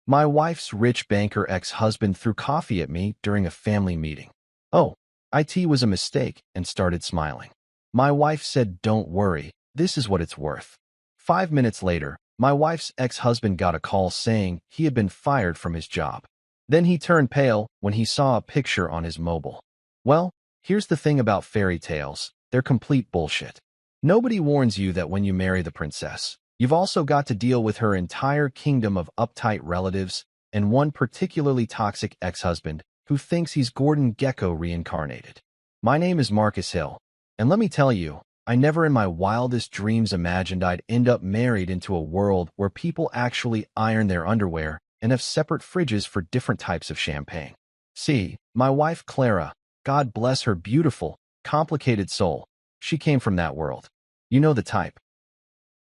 My wife's rich banker ex-husband threw coffee at me during a family meeting. Oh, IT was a mistake, and started smiling. My wife said, "Don't worry, this is what it's worth." 5 minutes later, my wife's ex-husband got a call saying he had been fired from his job. Then he turned pale when he saw a picture on his mobile. Well, here's the thing about fairy tales. They're complete bullshit. Nobody warns you that when you marry the princess, you've also got to deal with her entire kingdom of uptight relatives and one particularly toxic ex-husband who thinks he's Gordon Gekko reincarnated. My name is Marcus Hill, and let me tell you, I never in my wildest dreams imagined I'd end up married into a world where people actually iron their underwear and have separate fridges for different types of champagne. See, my wife Clara, God bless her beautiful, complicated soul, she came from that world. You know the type.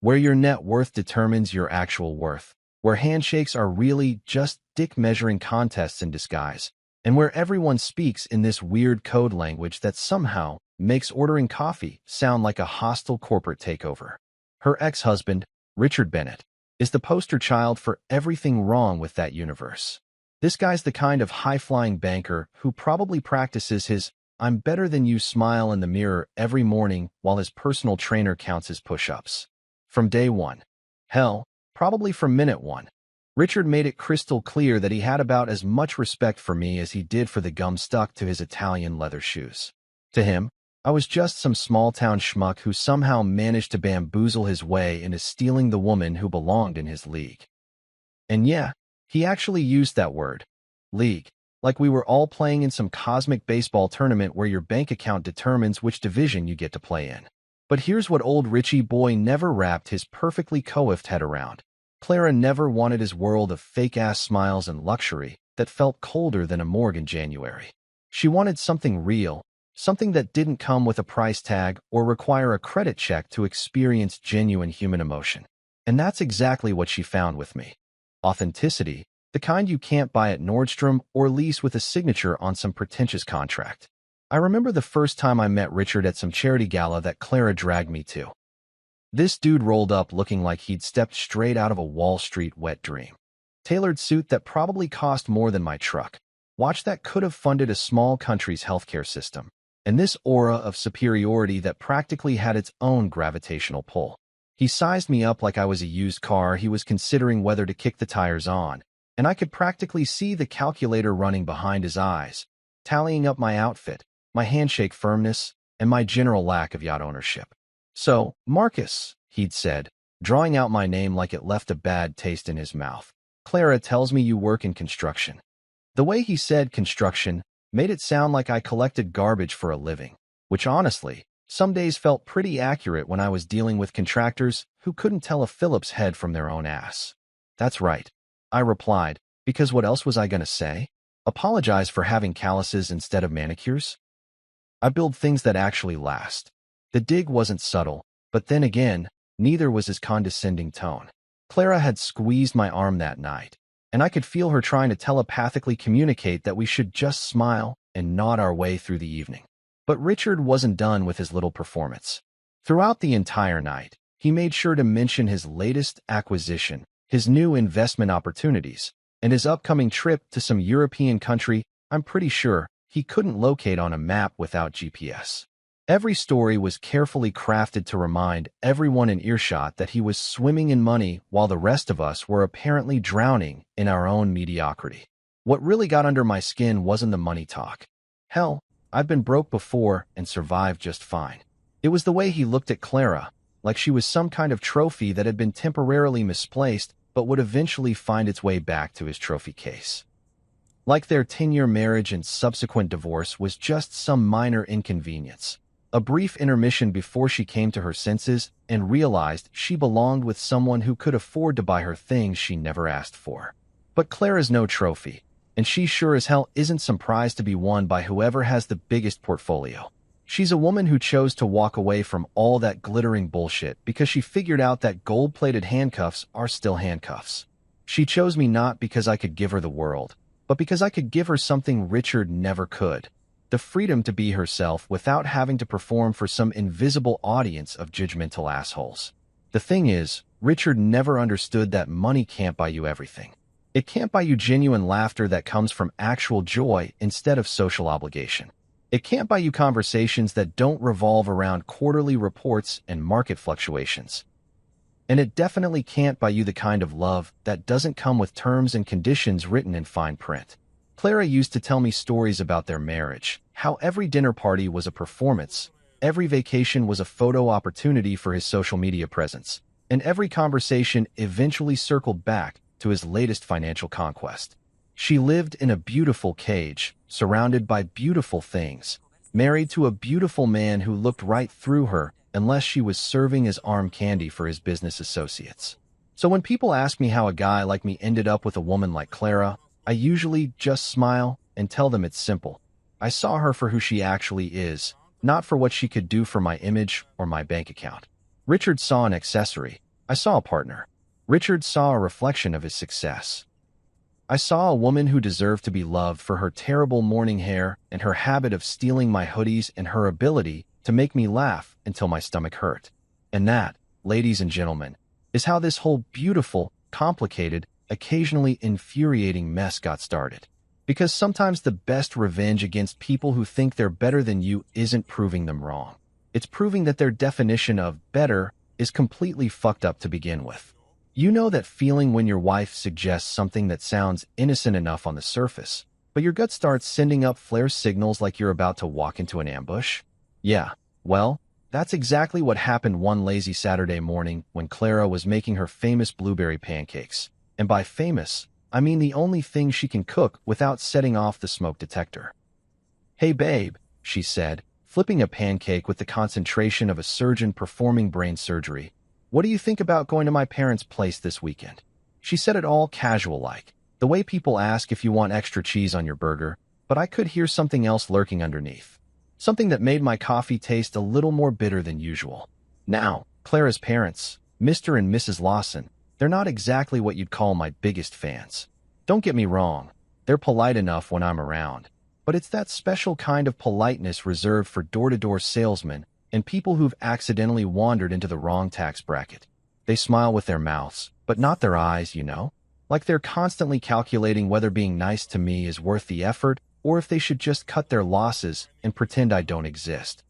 Where your net worth determines your actual worth, where handshakes are really just dick-measuring contests in disguise, and where everyone speaks in this weird code language that somehow makes ordering coffee sound like a hostile corporate takeover. Her ex-husband, Richard Bennett, is the poster child for everything wrong with that universe. This guy's the kind of high-flying banker who probably practices his "I'm better than you" smile in the mirror every morning while his personal trainer counts his push-ups. From day one. Hell, probably from minute one. Richard made it crystal clear that he had about as much respect for me as he did for the gum stuck to his Italian leather shoes. To him, I was just some small-town schmuck who somehow managed to bamboozle his way into stealing the woman who belonged in his league. And yeah, he actually used that word, league, like we were all playing in some cosmic baseball tournament where your bank account determines which division you get to play in. But here's what old Richie boy never wrapped his perfectly coiffed head around. Clara never wanted his world of fake-ass smiles and luxury that felt colder than a morgue in January. She wanted something real, something that didn't come with a price tag or require a credit check to experience genuine human emotion. And that's exactly what she found with me. Authenticity, the kind you can't buy at Nordstrom or lease with a signature on some pretentious contract. I remember the first time I met Richard at some charity gala that Clara dragged me to. This dude rolled up looking like he'd stepped straight out of a Wall Street wet dream. Tailored suit that probably cost more than my truck. Watch that could have funded a small country's healthcare system. And this aura of superiority that practically had its own gravitational pull. He sized me up like I was a used car he was considering whether to kick the tires on, and I could practically see the calculator running behind his eyes, tallying up my outfit, my handshake firmness, and my general lack of yacht ownership. "So, Marcus," he'd said, drawing out my name like it left a bad taste in his mouth. "Clara tells me you work in construction." The way he said construction made it sound like I collected garbage for a living, which honestly, some days felt pretty accurate when I was dealing with contractors who couldn't tell a Phillips head from their own ass. "That's right," I replied, because what else was I gonna say? Apologize for having calluses instead of manicures? I build things that actually last. The dig wasn't subtle, but then again, neither was his condescending tone. Clara had squeezed my arm that night, and I could feel her trying to telepathically communicate that we should just smile and nod our way through the evening. But Richard wasn't done with his little performance. Throughout the entire night, he made sure to mention his latest acquisition, his new investment opportunities, and his upcoming trip to some European country I'm pretty sure he couldn't locate on a map without GPS. Every story was carefully crafted to remind everyone in earshot that he was swimming in money while the rest of us were apparently drowning in our own mediocrity. What really got under my skin wasn't the money talk. Hell, I've been broke before and survived just fine. It was the way he looked at Clara, like she was some kind of trophy that had been temporarily misplaced but would eventually find its way back to his trophy case. Like their 10-year marriage and subsequent divorce was just some minor inconvenience. A brief intermission before she came to her senses and realized she belonged with someone who could afford to buy her things she never asked for. But Clara's no trophy, and she sure as hell isn't some prize to be won by whoever has the biggest portfolio. She's a woman who chose to walk away from all that glittering bullshit because she figured out that gold-plated handcuffs are still handcuffs. She chose me not because I could give her the world, but because I could give her something Richard never could. The freedom to be herself without having to perform for some invisible audience of judgmental assholes. The thing is, Richard never understood that money can't buy you everything. It can't buy you genuine laughter that comes from actual joy instead of social obligation. It can't buy you conversations that don't revolve around quarterly reports and market fluctuations. And it definitely can't buy you the kind of love that doesn't come with terms and conditions written in fine print. Clara used to tell me stories about their marriage, how every dinner party was a performance, every vacation was a photo opportunity for his social media presence, and every conversation eventually circled back to his latest financial conquest. She lived in a beautiful cage, surrounded by beautiful things, married to a beautiful man who looked right through her unless she was serving as arm candy for his business associates. So when people ask me how a guy like me ended up with a woman like Clara, I usually just smile and tell them it's simple. I saw her for who she actually is, not for what she could do for my image or my bank account. Richard saw an accessory. I saw a partner. Richard saw a reflection of his success. I saw a woman who deserved to be loved for her terrible morning hair and her habit of stealing my hoodies and her ability to make me laugh until my stomach hurt. And that, ladies and gentlemen, is how this whole beautiful, complicated, occasionally infuriating mess got started. Because sometimes the best revenge against people who think they're better than you isn't proving them wrong. It's proving that their definition of better is completely fucked up to begin with. You know that feeling when your wife suggests something that sounds innocent enough on the surface, but your gut starts sending up flare signals like you're about to walk into an ambush? Yeah, well, that's exactly what happened one lazy Saturday morning when Clara was making her famous blueberry pancakes. And by famous, I mean the only thing she can cook without setting off the smoke detector. "Hey babe," she said, flipping a pancake with the concentration of a surgeon performing brain surgery. "What do you think about going to my parents' place this weekend?" She said it all casual-like, the way people ask if you want extra cheese on your burger, but I could hear something else lurking underneath. Something that made my coffee taste a little more bitter than usual. Now, Clara's parents, Mr. and Mrs. Lawson, they're not exactly what you'd call my biggest fans. Don't get me wrong, they're polite enough when I'm around, but it's that special kind of politeness reserved for door-to-door salesmen and people who've accidentally wandered into the wrong tax bracket. They smile with their mouths, but not their eyes, you know? Like they're constantly calculating whether being nice to me is worth the effort or if they should just cut their losses and pretend I don't exist.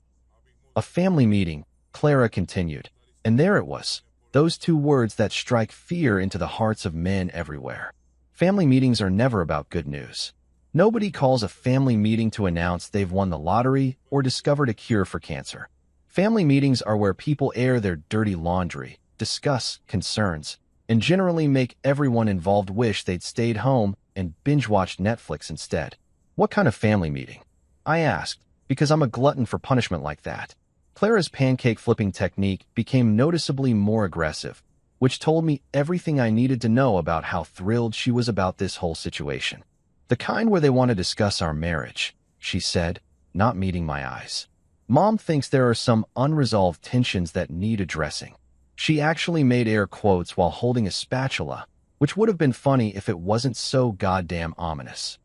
A family meeting, Clara continued, and there it was, those two words that strike fear into the hearts of men everywhere. Family meetings are never about good news. Nobody calls a family meeting to announce they've won the lottery or discovered a cure for cancer. Family meetings are where people air their dirty laundry, discuss concerns, and generally make everyone involved wish they'd stayed home and binge-watched Netflix instead. What kind of family meeting? I asked, because I'm a glutton for punishment like that. Clara's pancake flipping technique became noticeably more aggressive, which told me everything I needed to know about how thrilled she was about this whole situation. "The kind where they want to discuss our marriage," she said, not meeting my eyes. "Mom thinks there are some unresolved tensions that need addressing." She actually made air quotes while holding a spatula, which would have been funny if it wasn't so goddamn ominous.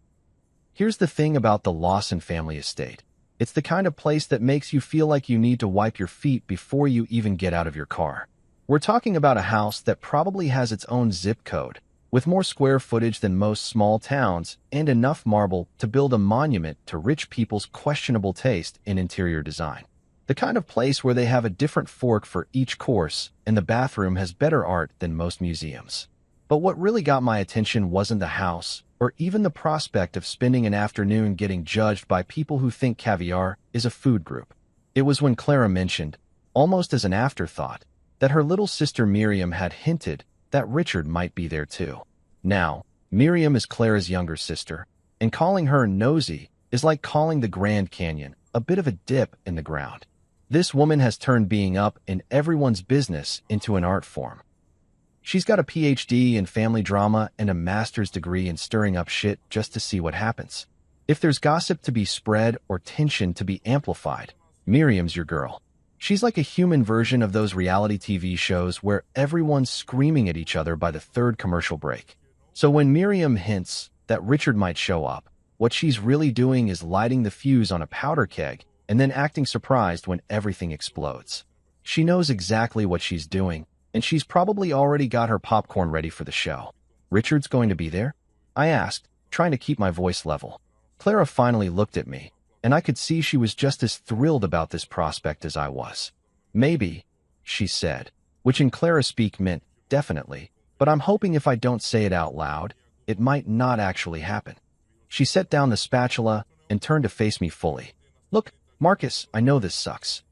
Here's the thing about the Lawson family estate. It's the kind of place that makes you feel like you need to wipe your feet before you even get out of your car. We're talking about a house that probably has its own zip code, with more square footage than most small towns and enough marble to build a monument to rich people's questionable taste in interior design. The kind of place where they have a different fork for each course and the bathroom has better art than most museums. But what really got my attention wasn't the house, or even the prospect of spending an afternoon getting judged by people who think caviar is a food group. It was when Clara mentioned, almost as an afterthought, that her little sister Miriam had hinted that Richard might be there too. Now, Miriam is Clara's younger sister, and calling her nosy is like calling the Grand Canyon a bit of a dip in the ground. This woman has turned being up in everyone's business into an art form. She's got a PhD in family drama and a master's degree in stirring up shit just to see what happens. If there's gossip to be spread or tension to be amplified, Miriam's your girl. She's like a human version of those reality TV shows where everyone's screaming at each other by the third commercial break. So when Miriam hints that Richard might show up, what she's really doing is lighting the fuse on a powder keg and then acting surprised when everything explodes. She knows exactly what she's doing, and she's probably already got her popcorn ready for the show. Richard's going to be there? I asked, trying to keep my voice level. Clara finally looked at me, and I could see she was just as thrilled about this prospect as I was. Maybe, she said, which in Clara speak meant definitely, but I'm hoping if I don't say it out loud, it might not actually happen. She set down the spatula and turned to face me fully. Look, Marcus, I know this sucks.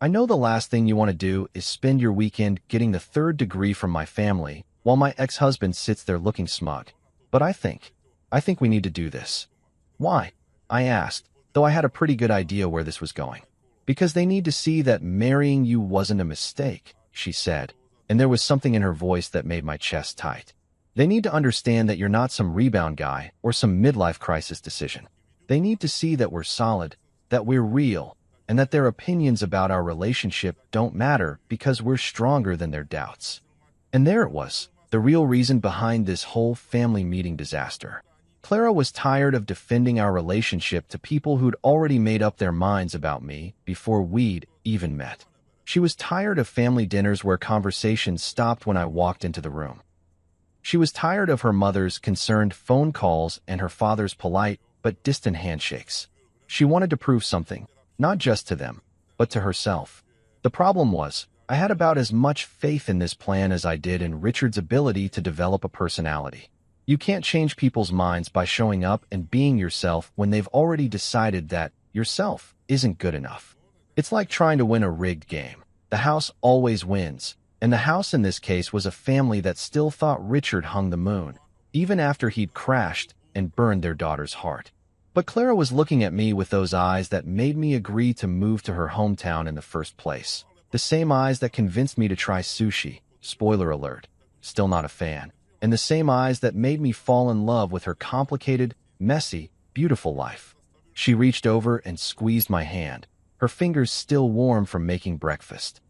I know the last thing you want to do is spend your weekend getting the third degree from my family while my ex-husband sits there looking smug. But I think we need to do this. Why? I asked, though I had a pretty good idea where this was going. Because they need to see that marrying you wasn't a mistake, she said, and there was something in her voice that made my chest tight. They need to understand that you're not some rebound guy or some midlife crisis decision. They need to see that we're solid, that we're real, and that their opinions about our relationship don't matter because we're stronger than their doubts. And there it was, the real reason behind this whole family meeting disaster. Clara was tired of defending our relationship to people who'd already made up their minds about me before we'd even met. She was tired of family dinners where conversations stopped when I walked into the room. She was tired of her mother's concerned phone calls and her father's polite but distant handshakes. She wanted to prove something, not just to them, but to herself. The problem was, I had about as much faith in this plan as I did in Richard's ability to develop a personality. You can't change people's minds by showing up and being yourself when they've already decided that yourself isn't good enough. It's like trying to win a rigged game. The house always wins, and the house in this case was a family that still thought Richard hung the moon, even after he'd crashed and burned their daughter's heart. But Clara was looking at me with those eyes that made me agree to move to her hometown in the first place. The same eyes that convinced me to try sushi, spoiler alert, still not a fan, and the same eyes that made me fall in love with her complicated, messy, beautiful life. She reached over and squeezed my hand, her fingers still warm from making breakfast.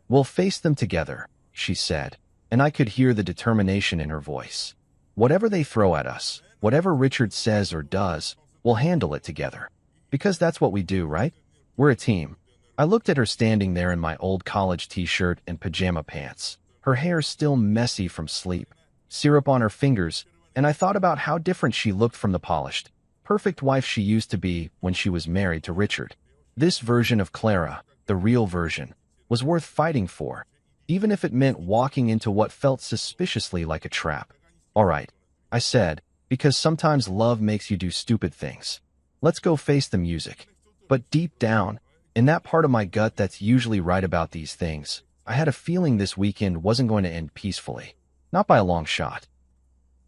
We'll face them together, she said, and I could hear the determination in her voice. Whatever they throw at us, whatever Richard says or does, we'll handle it together. Because that's what we do, right? We're a team. I looked at her standing there in my old college t-shirt and pajama pants, her hair still messy from sleep, syrup on her fingers, and I thought about how different she looked from the polished, perfect wife she used to be when she was married to Richard. This version of Clara, the real version, was worth fighting for, even if it meant walking into what felt suspiciously like a trap. All right, I said, because sometimes love makes you do stupid things. Let's go face the music. But deep down, in that part of my gut that's usually right about these things, I had a feeling this weekend wasn't going to end peacefully. Not by a long shot.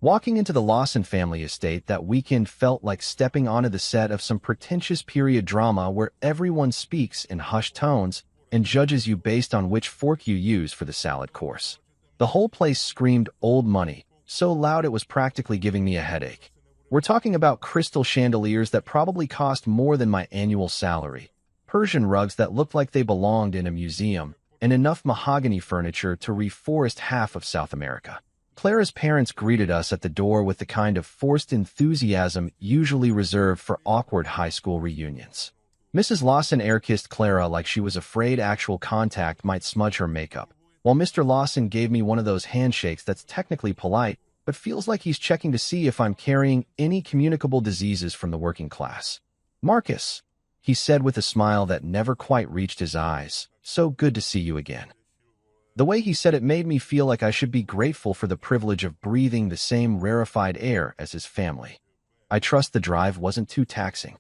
Walking into the Lawson family estate that weekend felt like stepping onto the set of some pretentious period drama where everyone speaks in hushed tones and judges you based on which fork you use for the salad course. The whole place screamed old money, so loud it was practically giving me a headache. We're talking about crystal chandeliers that probably cost more than my annual salary, Persian rugs that looked like they belonged in a museum, and enough mahogany furniture to reforest half of South America. Clara's parents greeted us at the door with the kind of forced enthusiasm usually reserved for awkward high school reunions. Mrs. Lawson air-kissed Clara like she was afraid actual contact might smudge her makeup, while Mr. Lawson gave me one of those handshakes that's technically polite, but feels like he's checking to see if I'm carrying any communicable diseases from the working class. Marcus, he said with a smile that never quite reached his eyes, so good to see you again. The way he said it made me feel like I should be grateful for the privilege of breathing the same rarefied air as his family. I trust the drive wasn't too taxing.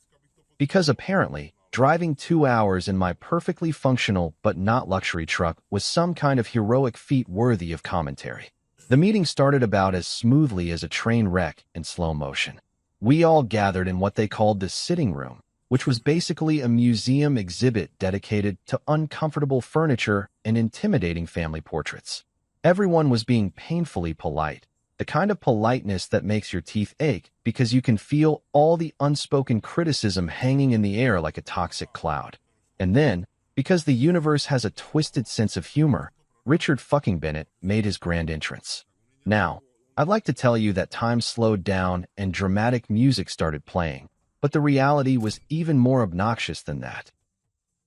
Because apparently, driving 2 hours in my perfectly functional but not luxury truck was some kind of heroic feat worthy of commentary. The meeting started about as smoothly as a train wreck in slow motion. We all gathered in what they called the sitting room, which was basically a museum exhibit dedicated to uncomfortable furniture and intimidating family portraits. Everyone was being painfully polite, the kind of politeness that makes your teeth ache because you can feel all the unspoken criticism hanging in the air like a toxic cloud. And then, because the universe has a twisted sense of humor, Richard fucking Bennett made his grand entrance. Now, I'd like to tell you that time slowed down and dramatic music started playing, but the reality was even more obnoxious than that.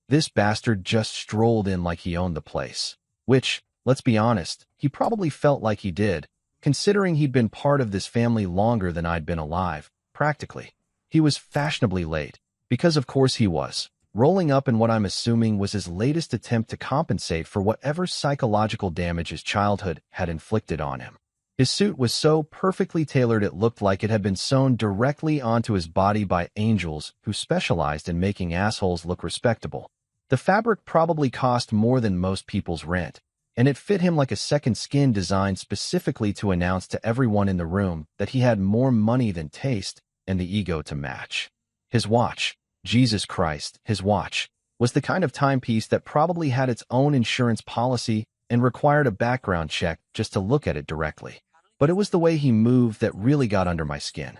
This bastard just strolled in like he owned the place, which, let's be honest, he probably felt like he did, considering he'd been part of this family longer than I'd been alive, practically. He was fashionably late, because of course he was, rolling up in what I'm assuming was his latest attempt to compensate for whatever psychological damage his childhood had inflicted on him. His suit was so perfectly tailored it looked like it had been sewn directly onto his body by angels who specialized in making assholes look respectable. The fabric probably cost more than most people's rent, and it fit him like a second skin designed specifically to announce to everyone in the room that he had more money than taste and the ego to match. His watch, Jesus Christ, his watch, was the kind of timepiece that probably had its own insurance policy and required a background check just to look at it directly. But it was the way he moved that really got under my skin.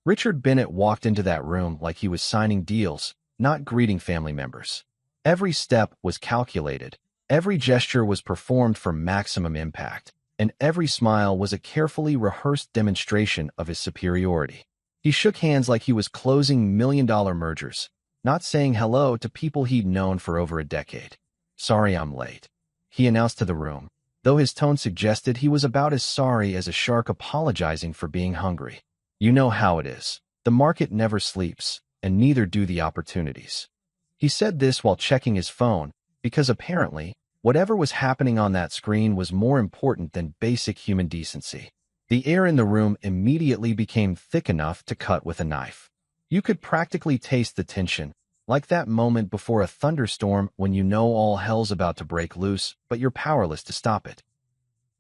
Richard Bennett walked into that room like he was signing deals, not greeting family members. Every step was calculated, every gesture was performed for maximum impact, and every smile was a carefully rehearsed demonstration of his superiority. He shook hands like he was closing million-dollar mergers, not saying hello to people he'd known for over a decade. "Sorry I'm late," he announced to the room, though his tone suggested he was about as sorry as a shark apologizing for being hungry. "You know how it is. The market never sleeps, and neither do the opportunities." He said this while checking his phone, because apparently, whatever was happening on that screen was more important than basic human decency. The air in the room immediately became thick enough to cut with a knife. You could practically taste the tension, like that moment before a thunderstorm when you know all hell's about to break loose, but you're powerless to stop it.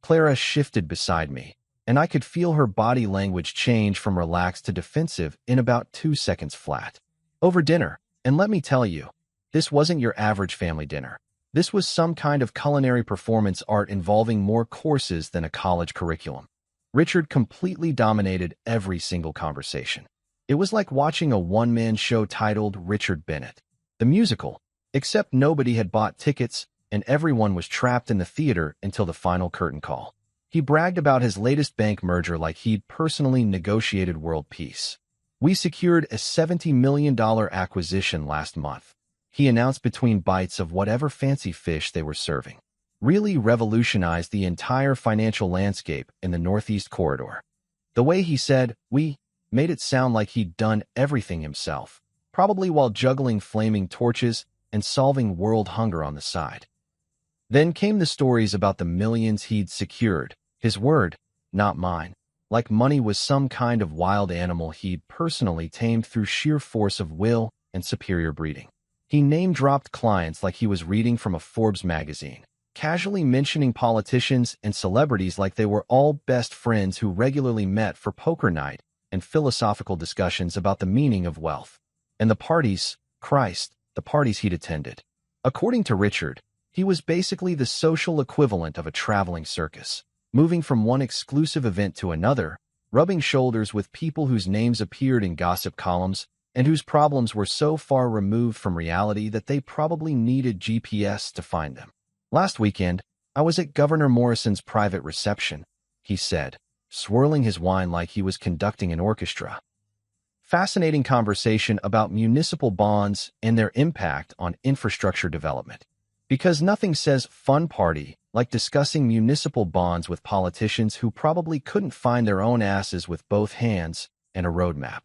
Clara shifted beside me, and I could feel her body language change from relaxed to defensive in about 2 seconds flat. Over dinner, and let me tell you, this wasn't your average family dinner. This was some kind of culinary performance art involving more courses than a college curriculum. Richard completely dominated every single conversation. It was like watching a one-man show titled Richard Bennett, the musical, except nobody had bought tickets and everyone was trapped in the theater until the final curtain call. He bragged about his latest bank merger like he'd personally negotiated world peace. "We secured a $70 million acquisition last month," he announced between bites of whatever fancy fish they were serving. Really revolutionized the entire financial landscape in the Northeast Corridor. The way he said, "we," made it sound like he'd done everything himself, probably while juggling flaming torches and solving world hunger on the side. Then came the stories about the millions he'd secured, his word, not mine, like money was some kind of wild animal he'd personally tamed through sheer force of will and superior breeding. He name-dropped clients like he was reading from a Forbes magazine, casually mentioning politicians and celebrities like they were all best friends who regularly met for poker night and philosophical discussions about the meaning of wealth. And the parties, Christ, the parties he'd attended. According to Richard, he was basically the social equivalent of a traveling circus, moving from one exclusive event to another, rubbing shoulders with people whose names appeared in gossip columns and whose problems were so far removed from reality that they probably needed GPS to find them. "Last weekend, I was at Governor Morrison's private reception," he said, swirling his wine like he was conducting an orchestra. Fascinating conversation about municipal bonds and their impact on infrastructure development. Because nothing says fun party like discussing municipal bonds with politicians who probably couldn't find their own asses with both hands and a roadmap.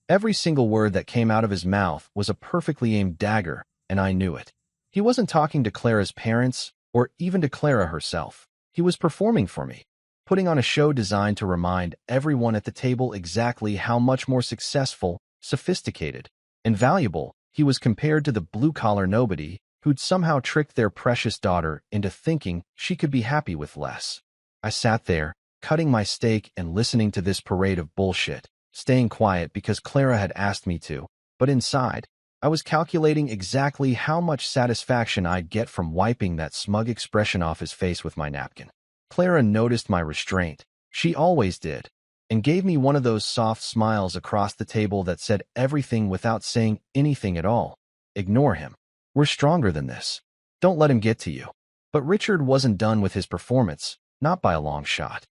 Every single word that came out of his mouth was a perfectly aimed dagger, and I knew it. He wasn't talking to Clara's parents or even to Clara herself. He was performing for me, putting on a show designed to remind everyone at the table exactly how much more successful, sophisticated, and valuable he was compared to the blue-collar nobody who'd somehow tricked their precious daughter into thinking she could be happy with less. I sat there, cutting my steak and listening to this parade of bullshit, staying quiet because Clara had asked me to, but inside, I was calculating exactly how much satisfaction I'd get from wiping that smug expression off his face with my napkin. Clara noticed my restraint. She always did, and gave me one of those soft smiles across the table that said everything without saying anything at all. "Ignore him. We're stronger than this. Don't let him get to you." But Richard wasn't done with his performance, not by a long shot.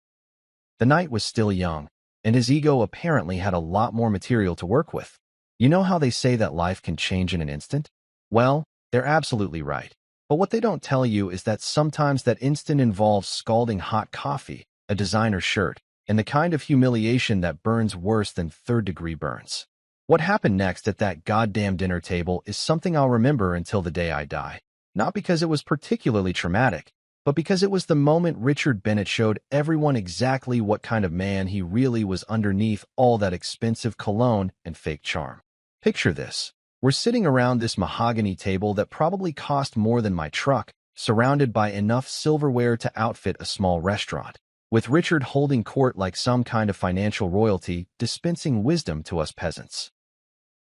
The night was still young, and his ego apparently had a lot more material to work with. You know how they say that life can change in an instant? Well, they're absolutely right. But what they don't tell you is that sometimes that instant involves scalding hot coffee, a a designer shirt, and the kind of humiliation that burns worse than third-degree burns. What happened next at that goddamn dinner table is something I'll remember until the day I die. Not because it was particularly traumatic, but because it was the moment Richard Bennett showed everyone exactly what kind of man he really was underneath all that expensive cologne and fake charm. Picture this. We're sitting around this mahogany table that probably cost more than my truck, surrounded by enough silverware to outfit a small restaurant, with Richard holding court like some kind of financial royalty, dispensing wisdom to us peasants.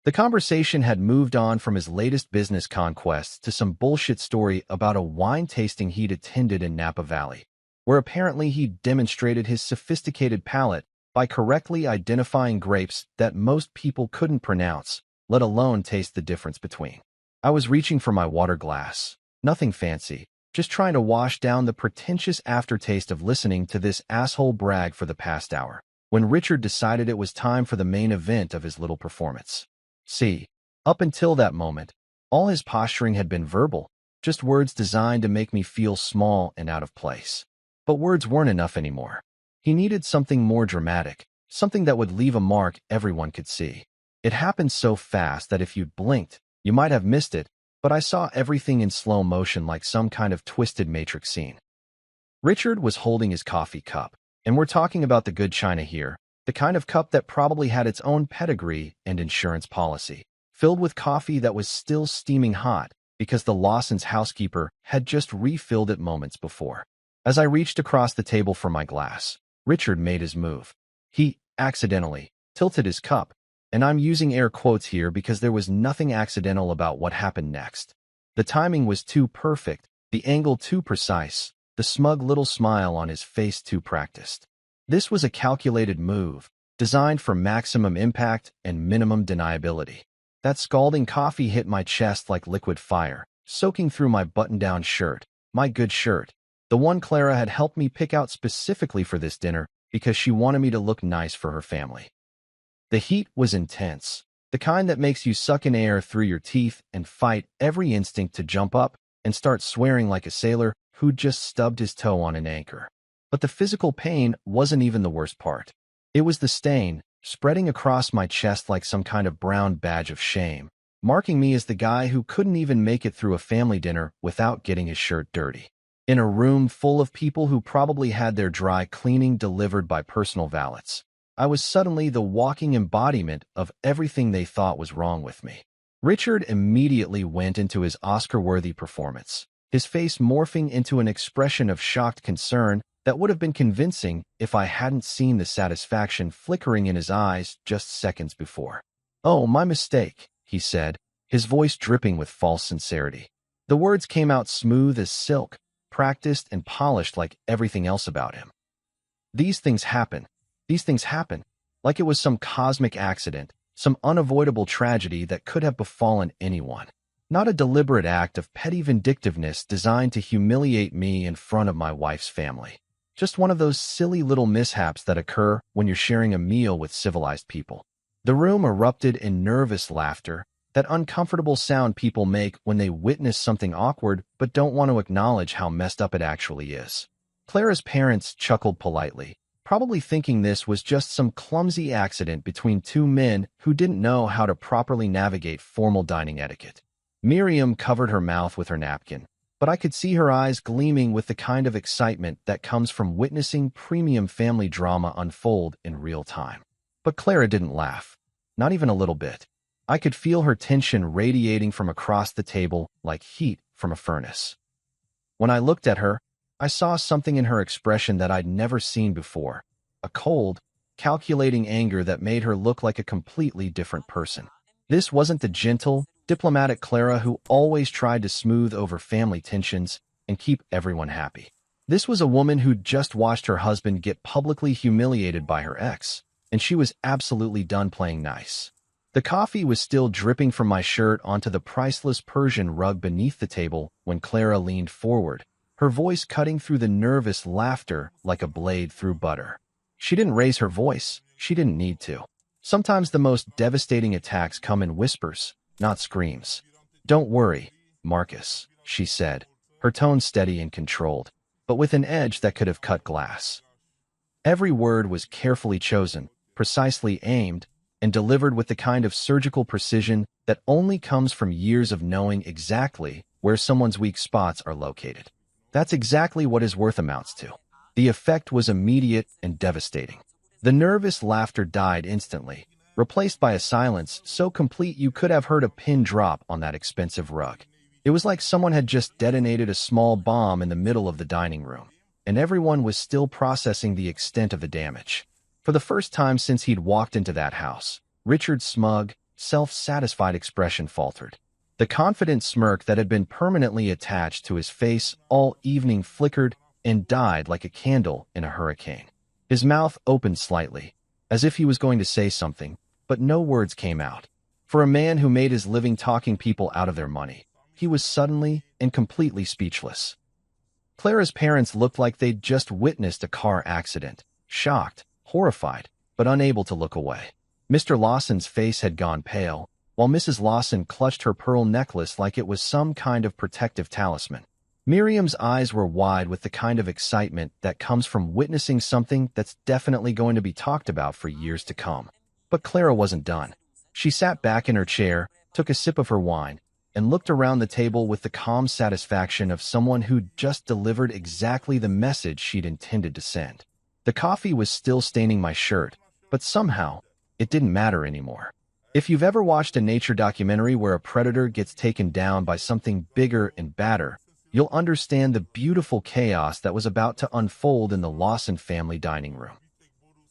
The conversation had moved on from his latest business conquests to some bullshit story about a wine tasting he'd attended in Napa Valley, where apparently he demonstrated his sophisticated palate by correctly identifying grapes that most people couldn't pronounce, let alone taste the difference between. I was reaching for my water glass. Nothing fancy, just trying to wash down the pretentious aftertaste of listening to this asshole brag for the past hour, when Richard decided it was time for the main event of his little performance. See, up until that moment, all his posturing had been verbal, just words designed to make me feel small and out of place. But words weren't enough anymore. He needed something more dramatic, something that would leave a mark everyone could see. It happened so fast that if you'd blinked, you might have missed it, but I saw everything in slow motion like some kind of twisted Matrix scene. Richard was holding his coffee cup, and we're talking about the good china here, the kind of cup that probably had its own pedigree and insurance policy, filled with coffee that was still steaming hot because the Lawson's housekeeper had just refilled it moments before. As I reached across the table for my glass, Richard made his move. He, accidentally, tilted his cup, and I'm using air quotes here because there was nothing accidental about what happened next. The timing was too perfect, the angle too precise, the smug little smile on his face too practiced. This was a calculated move, designed for maximum impact and minimum deniability. That scalding coffee hit my chest like liquid fire, soaking through my button-down shirt, my good shirt, the one Clara had helped me pick out specifically for this dinner because she wanted me to look nice for her family. The heat was intense, the kind that makes you suck in air through your teeth and fight every instinct to jump up and start swearing like a sailor who'd just stubbed his toe on an anchor. But the physical pain wasn't even the worst part. It was the stain, spreading across my chest like some kind of brown badge of shame, marking me as the guy who couldn't even make it through a family dinner without getting his shirt dirty. In a room full of people who probably had their dry cleaning delivered by personal valets, I was suddenly the walking embodiment of everything they thought was wrong with me. Richard immediately went into his Oscar-worthy performance, his face morphing into an expression of shocked concern that would have been convincing if I hadn't seen the satisfaction flickering in his eyes just seconds before. "Oh, my mistake," he said, his voice dripping with false sincerity. The words came out smooth as silk, practiced and polished like everything else about him. These things happen, like it was some cosmic accident, some unavoidable tragedy that could have befallen anyone. Not a deliberate act of petty vindictiveness designed to humiliate me in front of my wife's family. Just one of those silly little mishaps that occur when you're sharing a meal with civilized people. The room erupted in nervous laughter, that uncomfortable sound people make when they witness something awkward but don't want to acknowledge how messed up it actually is. Clara's parents chuckled politely, probably thinking this was just some clumsy accident between two men who didn't know how to properly navigate formal dining etiquette. Miriam covered her mouth with her napkin, but I could see her eyes gleaming with the kind of excitement that comes from witnessing premium family drama unfold in real time. But Clara didn't laugh. Not even a little bit. I could feel her tension radiating from across the table like heat from a furnace. When I looked at her, I saw something in her expression that I'd never seen before. A cold, calculating anger that made her look like a completely different person. This wasn't the gentle, diplomatic Clara who always tried to smooth over family tensions and keep everyone happy. This was a woman who'd just watched her husband get publicly humiliated by her ex, and she was absolutely done playing nice. The coffee was still dripping from my shirt onto the priceless Persian rug beneath the table when Clara leaned forward, her voice cutting through the nervous laughter like a blade through butter. She didn't raise her voice. She didn't need to. Sometimes the most devastating attacks come in whispers, not screams. "Don't worry, Marcus," she said, her tone steady and controlled, but with an edge that could have cut glass. Every word was carefully chosen, precisely aimed, and delivered with the kind of surgical precision that only comes from years of knowing exactly where someone's weak spots are located. That's exactly what his worth amounts to. The effect was immediate and devastating. The nervous laughter died instantly, replaced by a silence so complete you could have heard a pin drop on that expensive rug. It was like someone had just detonated a small bomb in the middle of the dining room, and everyone was still processing the extent of the damage. For the first time since he'd walked into that house, Richard's smug, self-satisfied expression faltered. The confident smirk that had been permanently attached to his face all evening flickered and died like a candle in a hurricane. His mouth opened slightly, as if he was going to say something, but no words came out. For a man who made his living talking people out of their money, he was suddenly and completely speechless. Clara's parents looked like they'd just witnessed a car accident, shocked, horrified, but unable to look away. Mr. Lawson's face had gone pale, while Mrs. Lawson clutched her pearl necklace like it was some kind of protective talisman. Miriam's eyes were wide with the kind of excitement that comes from witnessing something that's definitely going to be talked about for years to come. But Clara wasn't done. She sat back in her chair, took a sip of her wine, and looked around the table with the calm satisfaction of someone who'd just delivered exactly the message she'd intended to send. The coffee was still staining my shirt, but somehow, it didn't matter anymore. If you've ever watched a nature documentary where a predator gets taken down by something bigger and badder, you'll understand the beautiful chaos that was about to unfold in the Lawson family dining room.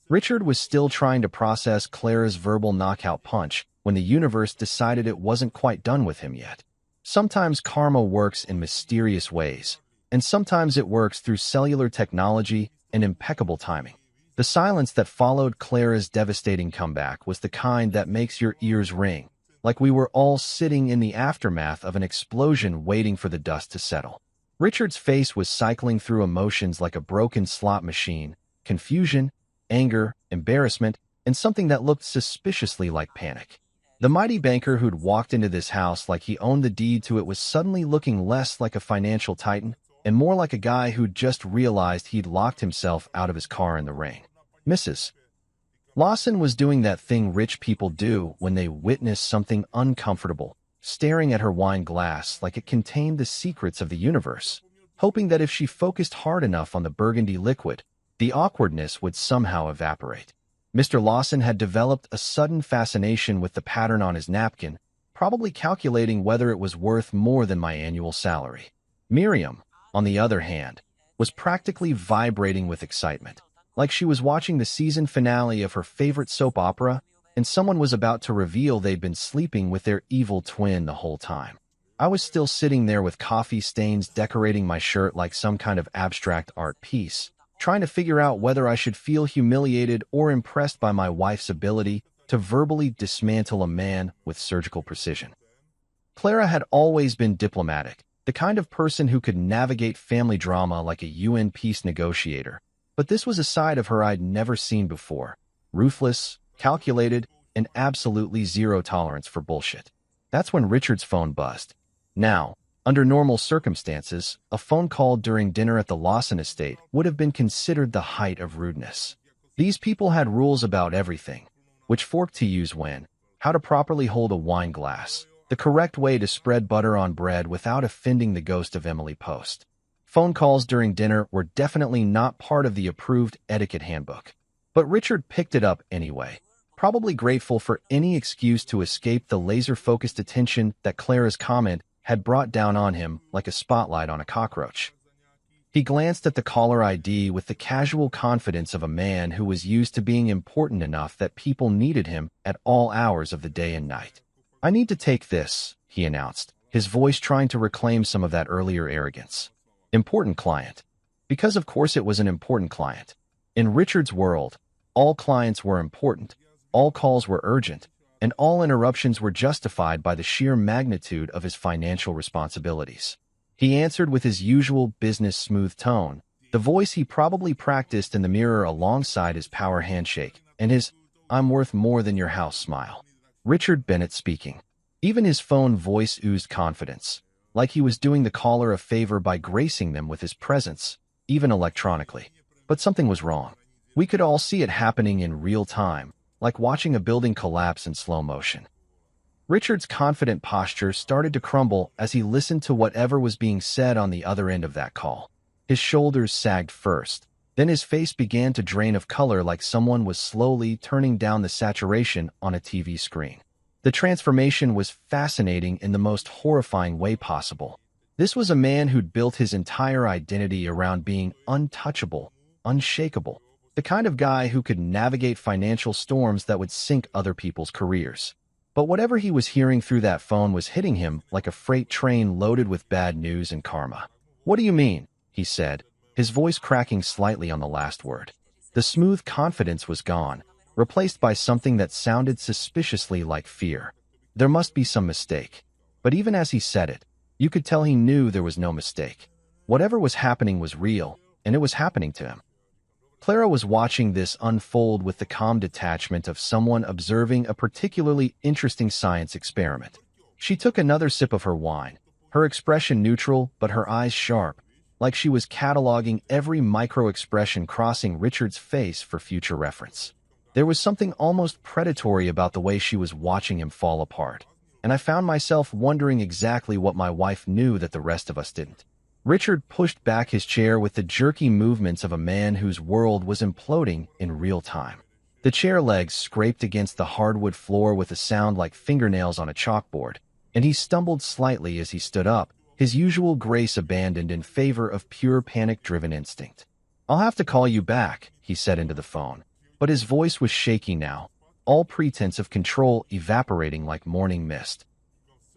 Richard was still trying to process Clara's verbal knockout punch when the universe decided it wasn't quite done with him yet. Sometimes karma works in mysterious ways, and sometimes it works through cellular technology and impeccable timing. The silence that followed Clara's devastating comeback was the kind that makes your ears ring, like we were all sitting in the aftermath of an explosion waiting for the dust to settle. Richard's face was cycling through emotions like a broken slot machine: confusion, anger, embarrassment, and something that looked suspiciously like panic. The mighty banker who'd walked into this house like he owned the deed to it was suddenly looking less like a financial titan and more like a guy who'd just realized he'd locked himself out of his car in the rain. Mrs. Lawson was doing that thing rich people do when they witness something uncomfortable, staring at her wine glass like it contained the secrets of the universe, hoping that if she focused hard enough on the burgundy liquid, the awkwardness would somehow evaporate. Mr. Lawson had developed a sudden fascination with the pattern on his napkin, probably calculating whether it was worth more than my annual salary. Miriam, on the other hand, was practically vibrating with excitement, like she was watching the season finale of her favorite soap opera and someone was about to reveal they'd been sleeping with their evil twin the whole time. I was still sitting there with coffee stains decorating my shirt like some kind of abstract art piece, trying to figure out whether I should feel humiliated or impressed by my wife's ability to verbally dismantle a man with surgical precision. Clara had always been diplomatic, the kind of person who could navigate family drama like a UN peace negotiator, but this was a side of her I'd never seen before: ruthless, calculated, and absolutely zero tolerance for bullshit. That's when Richard's phone buzzed. Now, under normal circumstances, a phone call during dinner at the Lawson estate would have been considered the height of rudeness. These people had rules about everything: which fork to use when, how to properly hold a wine glass, the correct way to spread butter on bread without offending the ghost of Emily Post. Phone calls during dinner were definitely not part of the approved etiquette handbook. But Richard picked it up anyway, probably grateful for any excuse to escape the laser-focused attention that Clara's comment had brought down on him like a spotlight on a cockroach. He glanced at the caller ID with the casual confidence of a man who was used to being important enough that people needed him at all hours of the day and night. "I need to take this," he announced, his voice trying to reclaim some of that earlier arrogance. Important client. Because of course it was an important client. In Richard's world, all clients were important, all calls were urgent, and all interruptions were justified by the sheer magnitude of his financial responsibilities. He answered with his usual business smooth tone, the voice he probably practiced in the mirror alongside his power handshake, and his "I'm worth more than your house" smile. Richard Bennett speaking. Even his phone voice oozed confidence, like he was doing the caller a favor by gracing them with his presence, even electronically. But something was wrong. We could all see it happening in real time, like watching a building collapse in slow motion. Richard's confident posture started to crumble as he listened to whatever was being said on the other end of that call. His shoulders sagged first, then his face began to drain of color like someone was slowly turning down the saturation on a TV screen. The transformation was fascinating in the most horrifying way possible. This was a man who'd built his entire identity around being untouchable, unshakable, the kind of guy who could navigate financial storms that would sink other people's careers. But whatever he was hearing through that phone was hitting him like a freight train loaded with bad news and karma. "What do you mean?" he said, his voice cracking slightly on the last word. The smooth confidence was gone, replaced by something that sounded suspiciously like fear. There must be some mistake. But even as he said it, you could tell he knew there was no mistake. Whatever was happening was real, and it was happening to him. Clara was watching this unfold with the calm detachment of someone observing a particularly interesting science experiment. She took another sip of her wine, her expression neutral but her eyes sharp, like she was cataloging every micro-expression crossing Richard's face for future reference. There was something almost predatory about the way she was watching him fall apart, and I found myself wondering exactly what my wife knew that the rest of us didn't. Richard pushed back his chair with the jerky movements of a man whose world was imploding in real time. The chair legs scraped against the hardwood floor with a sound like fingernails on a chalkboard, and he stumbled slightly as he stood up, his usual grace abandoned in favor of pure panic-driven instinct. "I'll have to call you back," he said into the phone, but his voice was shaky now, all pretense of control evaporating like morning mist.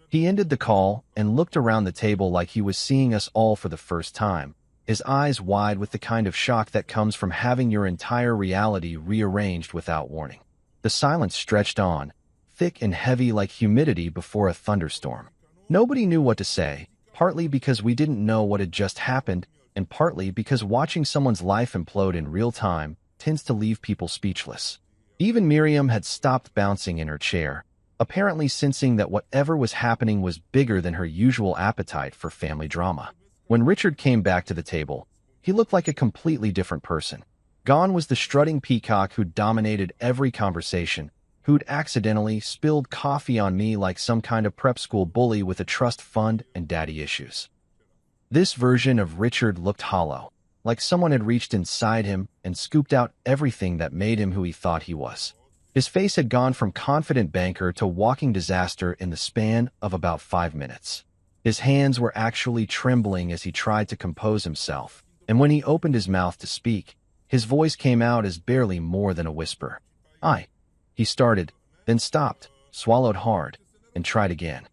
He ended the call and looked around the table like he was seeing us all for the first time, his eyes wide with the kind of shock that comes from having your entire reality rearranged without warning. The silence stretched on, thick and heavy like humidity before a thunderstorm. Nobody knew what to say, partly because we didn't know what had just happened, and partly because watching someone's life implode in real time tends to leave people speechless. Even Miriam had stopped bouncing in her chair, apparently sensing that whatever was happening was bigger than her usual appetite for family drama. When Richard came back to the table, he looked like a completely different person. Gone was the strutting peacock who'd dominated every conversation, who'd accidentally spilled coffee on me like some kind of prep school bully with a trust fund and daddy issues. This version of Richard looked hollow, like someone had reached inside him and scooped out everything that made him who he thought he was. His face had gone from confident banker to walking disaster in the span of about 5 minutes. His hands were actually trembling as he tried to compose himself, and when he opened his mouth to speak, his voice came out as barely more than a whisper. He started, then stopped, swallowed hard, and tried again.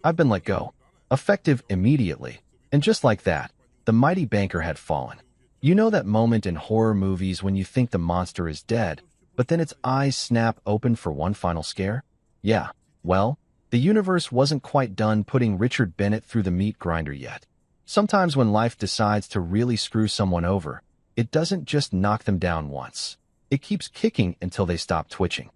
"I've been let go." Effective immediately, and just like that, the mighty banker had fallen. You know that moment in horror movies when you think the monster is dead, but then its eyes snap open for one final scare? Yeah, well, the universe wasn't quite done putting Richard Bennett through the meat grinder yet. Sometimes when life decides to really screw someone over, it doesn't just knock them down once. It keeps kicking until they stop twitching.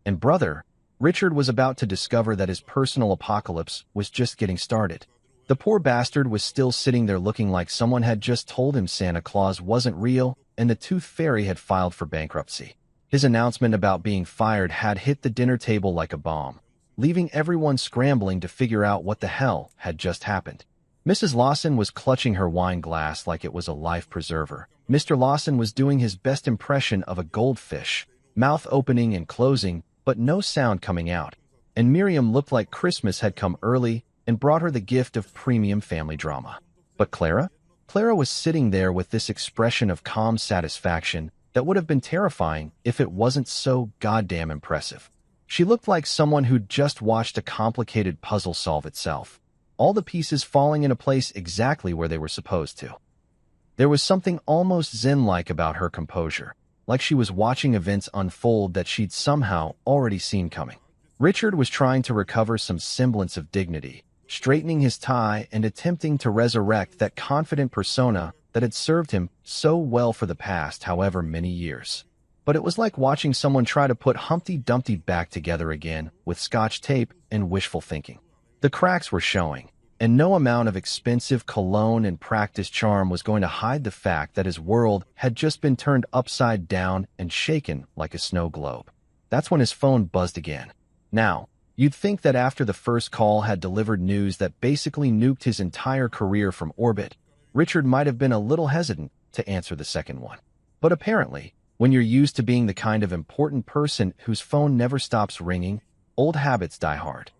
And brother, Richard was about to discover that his personal apocalypse was just getting started. The poor bastard was still sitting there looking like someone had just told him Santa Claus wasn't real and the Tooth Fairy had filed for bankruptcy. His announcement about being fired had hit the dinner table like a bomb, leaving everyone scrambling to figure out what the hell had just happened. Mrs. Lawson was clutching her wine glass like it was a life preserver. Mr. Lawson was doing his best impression of a goldfish, mouth opening and closing, but no sound coming out. And Miriam looked like Christmas had come early and brought her the gift of premium family drama. But Clara? Clara was sitting there with this expression of calm satisfaction that would have been terrifying if it wasn't so goddamn impressive. She looked like someone who'd just watched a complicated puzzle solve itself, all the pieces falling into place exactly where they were supposed to. There was something almost zen-like about her composure, like she was watching events unfold that she'd somehow already seen coming. Richard was trying to recover some semblance of dignity, straightening his tie and attempting to resurrect that confident persona that had served him so well for the past however many years. But it was like watching someone try to put Humpty Dumpty back together again with Scotch tape and wishful thinking. The cracks were showing, And no amount of expensive cologne and practice charm was going to hide the fact that his world had just been turned upside down and shaken like a snow globe. That's when his phone buzzed again. Now, you'd think that after the first call had delivered news that basically nuked his entire career from orbit, Richard might have been a little hesitant to answer the second one. But apparently, when you're used to being the kind of important person whose phone never stops ringing, old habits die hard.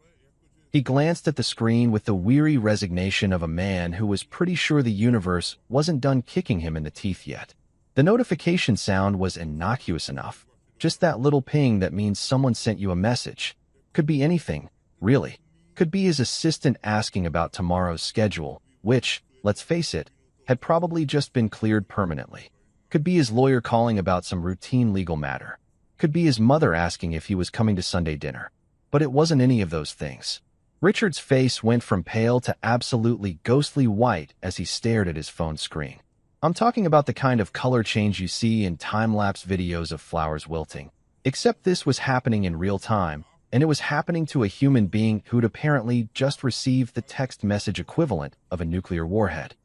He glanced at the screen with the weary resignation of a man who was pretty sure the universe wasn't done kicking him in the teeth yet. The notification sound was innocuous enough. Just that little ping that means someone sent you a message. Could be anything, really. Could be his assistant asking about tomorrow's schedule, which, let's face it, had probably just been cleared permanently. Could be his lawyer calling about some routine legal matter. Could be his mother asking if he was coming to Sunday dinner. But it wasn't any of those things. Richard's face went from pale to absolutely ghostly white as he stared at his phone screen. I'm talking about the kind of color change you see in time-lapse videos of flowers wilting. Except this was happening in real time, and it was happening to a human being who'd apparently just received the text message equivalent of a nuclear warhead.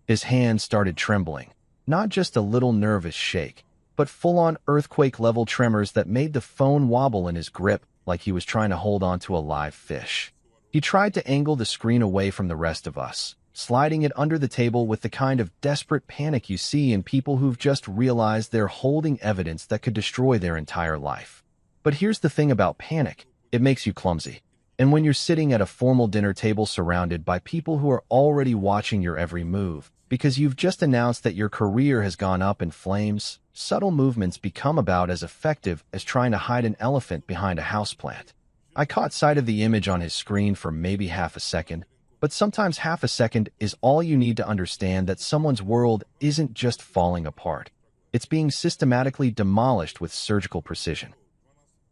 His hand started trembling, not just a little nervous shake, but full-on earthquake-level tremors that made the phone wobble in his grip like he was trying to hold onto a live fish. He tried to angle the screen away from the rest of us, sliding it under the table with the kind of desperate panic you see in people who've just realized they're holding evidence that could destroy their entire life. But here's the thing about panic. It makes you clumsy. And when you're sitting at a formal dinner table surrounded by people who are already watching your every move, because you've just announced that your career has gone up in flames, subtle movements become about as effective as trying to hide an elephant behind a houseplant. I caught sight of the image on his screen for maybe half a second, but sometimes half a second is all you need to understand that someone's world isn't just falling apart. It's being systematically demolished with surgical precision.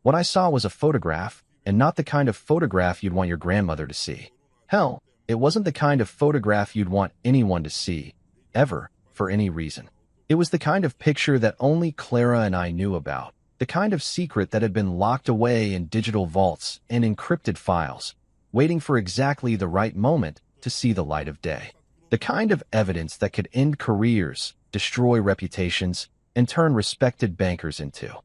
What I saw was a photograph, and not the kind of photograph you'd want your grandmother to see. Hell, it wasn't the kind of photograph you'd want anyone to see, ever, for any reason. It was the kind of picture that only Clara and I knew about, the kind of secret that had been locked away in digital vaults and encrypted files, waiting for exactly the right moment to see the light of day. The kind of evidence that could end careers, destroy reputations, and turn respected bankers into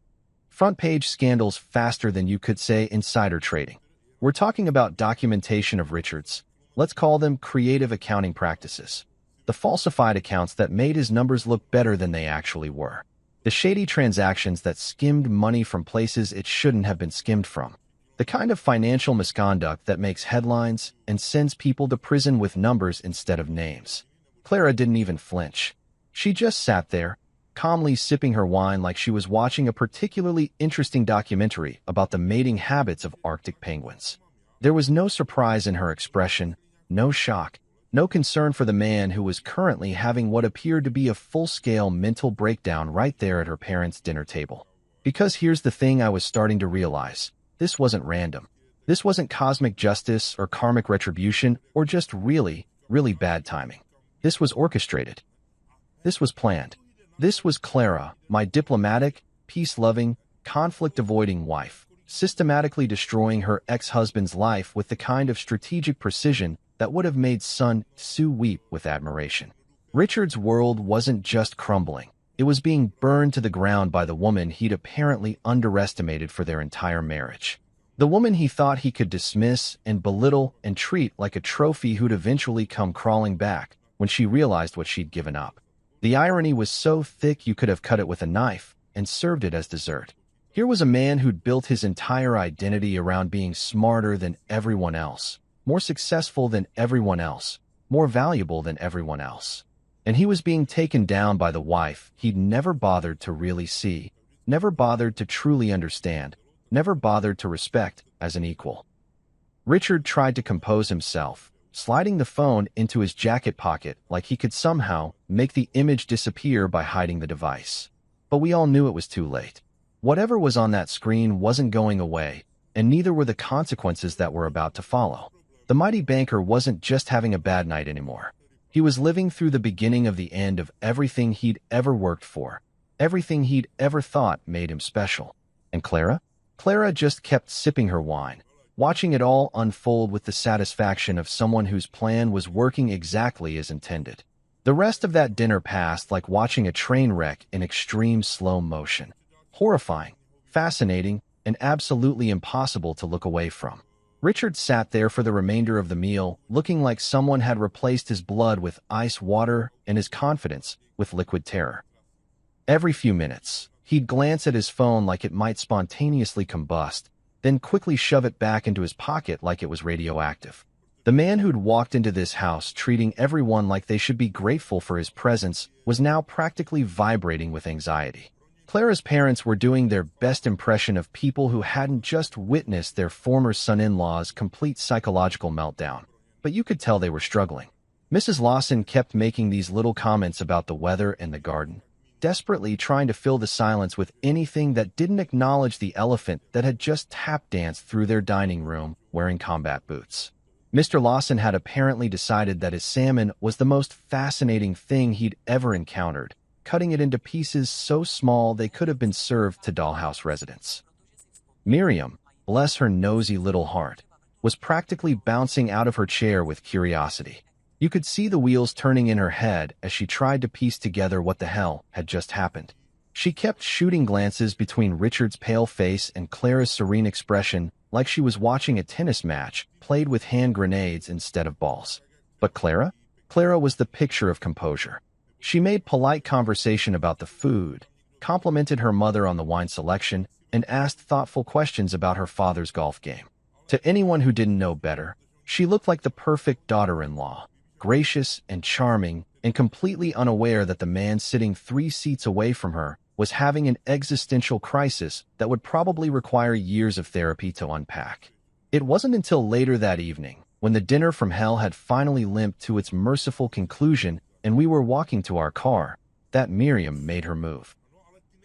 front-page scandals faster than you could say insider trading. We're talking about documentation of Richard's, let's call them creative accounting practices. The falsified accounts that made his numbers look better than they actually were. The shady transactions that skimmed money from places it shouldn't have been skimmed from. The kind of financial misconduct that makes headlines and sends people to prison with numbers instead of names. Clara didn't even flinch. She just sat there, calmly sipping her wine like she was watching a particularly interesting documentary about the mating habits of Arctic penguins. There was no surprise in her expression, no shock, no concern for the man who was currently having what appeared to be a full-scale mental breakdown right there at her parents' dinner table. Because here's the thing I was starting to realize. This wasn't random. This wasn't cosmic justice or karmic retribution or just really, really bad timing. This was orchestrated. This was planned. This was Clara, my diplomatic, peace-loving, conflict-avoiding wife, systematically destroying her ex-husband's life with the kind of strategic precision that would have made Sun Tzu weep with admiration. Richard's world wasn't just crumbling. It was being burned to the ground by the woman he'd apparently underestimated for their entire marriage. The woman he thought he could dismiss and belittle and treat like a trophy who'd eventually come crawling back when she realized what she'd given up. The irony was so thick you could have cut it with a knife and served it as dessert. Here was a man who'd built his entire identity around being smarter than everyone else, more successful than everyone else, more valuable than everyone else. And he was being taken down by the wife he'd never bothered to really see, never bothered to truly understand, never bothered to respect as an equal. Richard tried to compose himself, sliding the phone into his jacket pocket like he could somehow make the image disappear by hiding the device. But we all knew it was too late. Whatever was on that screen wasn't going away, and neither were the consequences that were about to follow. The mighty banker wasn't just having a bad night anymore. He was living through the beginning of the end of everything he'd ever worked for, everything he'd ever thought made him special. And Clara? Clara just kept sipping her wine, watching it all unfold with the satisfaction of someone whose plan was working exactly as intended. The rest of that dinner passed like watching a train wreck in extreme slow motion. Horrifying, fascinating, and absolutely impossible to look away from. Richard sat there for the remainder of the meal, looking like someone had replaced his blood with ice water and his confidence with liquid terror. Every few minutes, he'd glance at his phone like it might spontaneously combust, then quickly shove it back into his pocket like it was radioactive. The man who'd walked into this house treating everyone like they should be grateful for his presence was now practically vibrating with anxiety. Clara's parents were doing their best impression of people who hadn't just witnessed their former son-in-law's complete psychological meltdown, but you could tell they were struggling. Mrs. Lawson kept making these little comments about the weather and the garden, desperately trying to fill the silence with anything that didn't acknowledge the elephant that had just tap-danced through their dining room wearing combat boots. Mr. Lawson had apparently decided that his salmon was the most fascinating thing he'd ever encountered, cutting it into pieces so small they could have been served to dollhouse residents. Miriam, bless her nosy little heart, was practically bouncing out of her chair with curiosity. You could see the wheels turning in her head as she tried to piece together what the hell had just happened. She kept shooting glances between Richard's pale face and Clara's serene expression like she was watching a tennis match played with hand grenades instead of balls. But Clara? Clara was the picture of composure. She made polite conversation about the food, complimented her mother on the wine selection, and asked thoughtful questions about her father's golf game. To anyone who didn't know better, she looked like the perfect daughter-in-law, gracious and charming, and completely unaware that the man sitting 3 seats away from her was having an existential crisis that would probably require years of therapy to unpack. It wasn't until later that evening, when the dinner from hell had finally limped to its merciful conclusion and we were walking to our car, that Miriam made her move.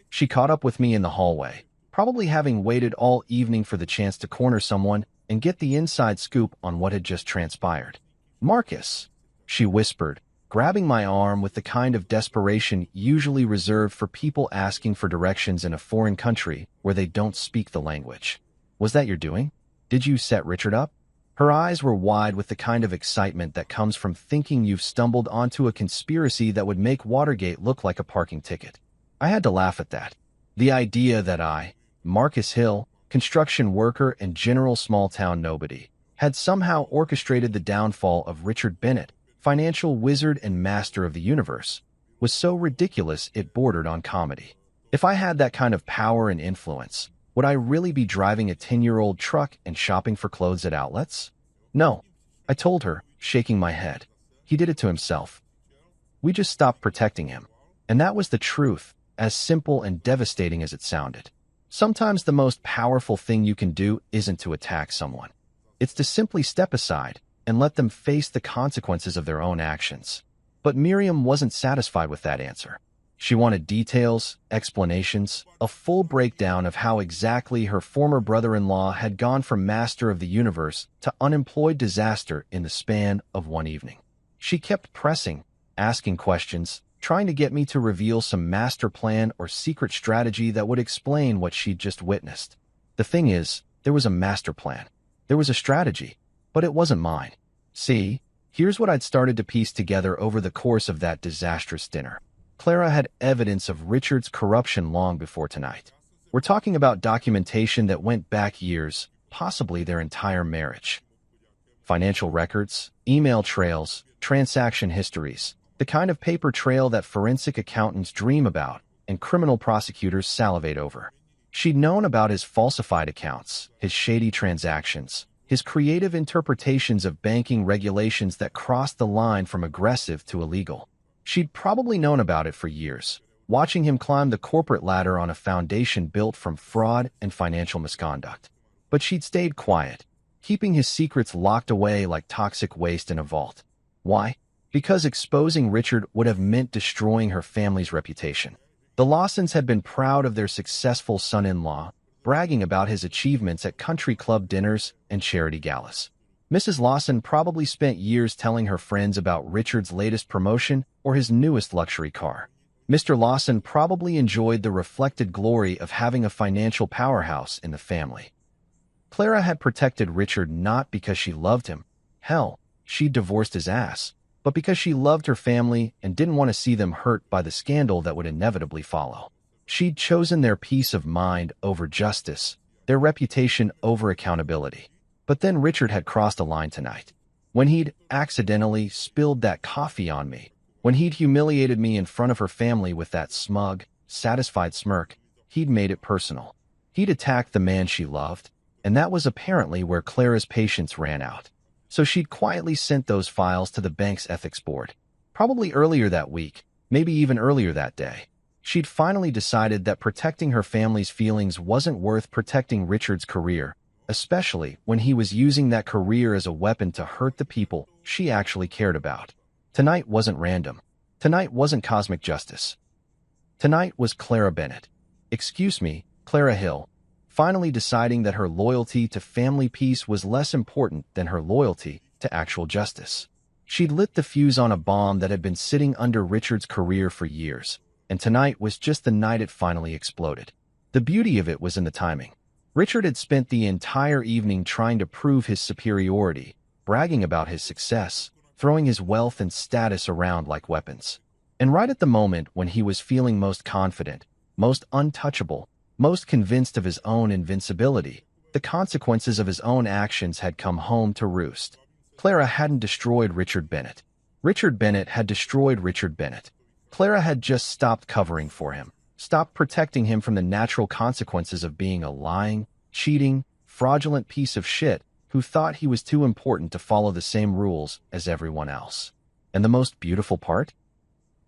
She caught up with me in the hallway, probably having waited all evening for the chance to corner someone and get the inside scoop on what had just transpired. "Marcus," she whispered, grabbing my arm with the kind of desperation usually reserved for people asking for directions in a foreign country where they don't speak the language. "Was that your doing? Did you set Richard up?" Her eyes were wide with the kind of excitement that comes from thinking you've stumbled onto a conspiracy that would make Watergate look like a parking ticket. I had to laugh at that. The idea that I, Marcus Hill, construction worker and general small-town nobody, had somehow orchestrated the downfall of Richard Bennett, financial wizard and master of the universe, was so ridiculous it bordered on comedy. If I had that kind of power and influence, would I really be driving a 10-year-old truck and shopping for clothes at outlets? No, I told her, shaking my head. He did it to himself. We just stopped protecting him. And that was the truth, as simple and devastating as it sounded. Sometimes the most powerful thing you can do isn't to attack someone. It's to simply step aside and let them face the consequences of their own actions. But Miriam wasn't satisfied with that answer. She wanted details, explanations, a full breakdown of how exactly her former brother-in-law had gone from master of the universe to unemployed disaster in the span of one evening. She kept pressing, asking questions, trying to get me to reveal some master plan or secret strategy that would explain what she'd just witnessed. The thing is, there was a master plan. There was a strategy, but it wasn't mine. See, here's what I'd started to piece together over the course of that disastrous dinner. Clara had evidence of Richard's corruption long before tonight. We're talking about documentation that went back years, possibly their entire marriage. Financial records, email trails, transaction histories, the kind of paper trail that forensic accountants dream about and criminal prosecutors salivate over. She'd known about his falsified accounts, his shady transactions, his creative interpretations of banking regulations that crossed the line from aggressive to illegal. She'd probably known about it for years, watching him climb the corporate ladder on a foundation built from fraud and financial misconduct. But she'd stayed quiet, keeping his secrets locked away like toxic waste in a vault. Why? Because exposing Richard would have meant destroying her family's reputation. The Lawsons had been proud of their successful son-in-law, bragging about his achievements at country club dinners and charity galas. Mrs. Lawson probably spent years telling her friends about Richard's latest promotion or his newest luxury car. Mr. Lawson probably enjoyed the reflected glory of having a financial powerhouse in the family. Clara had protected Richard not because she loved him. Hell, she'd divorced his ass, but because she loved her family and didn't want to see them hurt by the scandal that would inevitably follow. She'd chosen their peace of mind over justice, their reputation over accountability. But then Richard had crossed a line tonight. When he'd accidentally spilled that coffee on me, when he'd humiliated me in front of her family with that smug, satisfied smirk, he'd made it personal. He'd attacked the man she loved, and that was apparently where Clara's patience ran out. So she'd quietly sent those files to the bank's ethics board. Probably earlier that week, maybe even earlier that day. She'd finally decided that protecting her family's feelings wasn't worth protecting Richard's career, especially when he was using that career as a weapon to hurt the people she actually cared about. Tonight wasn't random. Tonight wasn't cosmic justice. Tonight was Clara Bennett. Excuse me, Clara Hill. Finally deciding that her loyalty to family peace was less important than her loyalty to actual justice. She'd lit the fuse on a bomb that had been sitting under Richard's career for years, and tonight was just the night it finally exploded. The beauty of it was in the timing. Richard had spent the entire evening trying to prove his superiority, bragging about his success, throwing his wealth and status around like weapons. And right at the moment when he was feeling most confident, most untouchable, most convinced of his own invincibility, the consequences of his own actions had come home to roost. Clara hadn't destroyed Richard Bennett. Richard Bennett had destroyed Richard Bennett. Clara had just stopped covering for him, stopped protecting him from the natural consequences of being a lying, cheating, fraudulent piece of shit who thought he was too important to follow the same rules as everyone else. And the most beautiful part?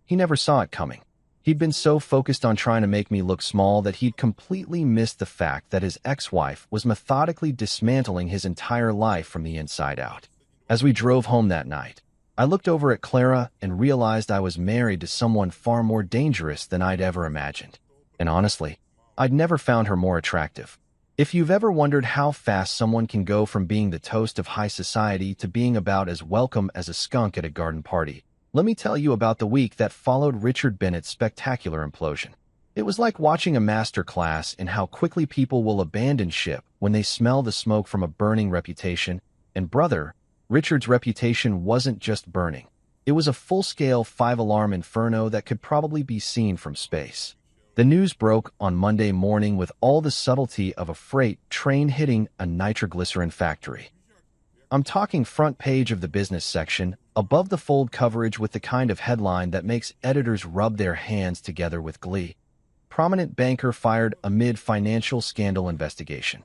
He never saw it coming. He'd been so focused on trying to make me look small that he'd completely missed the fact that his ex-wife was methodically dismantling his entire life from the inside out. As we drove home that night, I looked over at Clara and realized I was married to someone far more dangerous than I'd ever imagined. And honestly, I'd never found her more attractive. If you've ever wondered how fast someone can go from being the toast of high society to being about as welcome as a skunk at a garden party, let me tell you about the week that followed Richard Bennett's spectacular implosion. It was like watching a master class in how quickly people will abandon ship when they smell the smoke from a burning reputation. And brother, Richard's reputation wasn't just burning. It was a full-scale 5-alarm inferno that could probably be seen from space. The news broke on Monday morning with all the subtlety of a freight train hitting a nitroglycerin factory. I'm talking front page of the business section, above the fold coverage with the kind of headline that makes editors rub their hands together with glee. Prominent banker fired amid financial scandal investigation.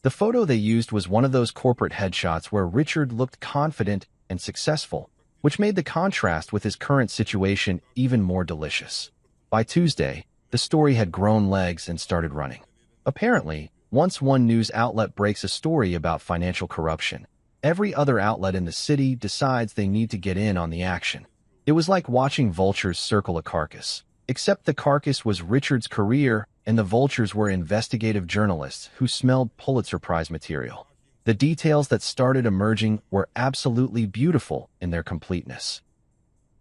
The photo they used was one of those corporate headshots where Richard looked confident and successful, which made the contrast with his current situation even more delicious. By Tuesday, the story had grown legs and started running. Apparently, once one news outlet breaks a story about financial corruption, every other outlet in the city decides they need to get in on the action. It was like watching vultures circle a carcass, except the carcass was Richard's career and the vultures were investigative journalists who smelled Pulitzer Prize material. The details that started emerging were absolutely beautiful in their completeness.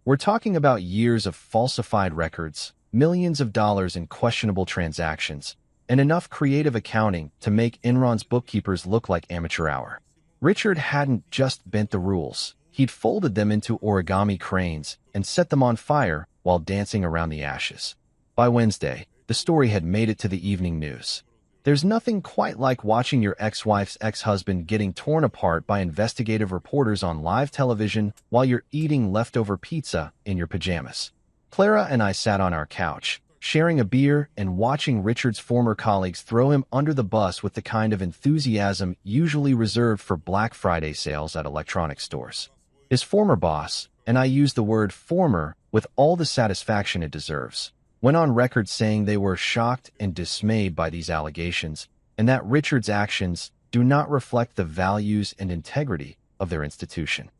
We're talking about years of falsified records, millions of dollars in questionable transactions, and enough creative accounting to make Enron's bookkeepers look like amateur hour. Richard hadn't just bent the rules. He'd folded them into origami cranes and set them on fire while dancing around the ashes. By Wednesday, the story had made it to the evening news. There's nothing quite like watching your ex-wife's ex-husband getting torn apart by investigative reporters on live television while you're eating leftover pizza in your pajamas. Clara and I sat on our couch, sharing a beer and watching Richard's former colleagues throw him under the bus with the kind of enthusiasm usually reserved for Black Friday sales at electronics stores. His former boss, and I use the word former with all the satisfaction it deserves, went on record saying they were shocked and dismayed by these allegations and that Richard's actions do not reflect the values and integrity of their institution.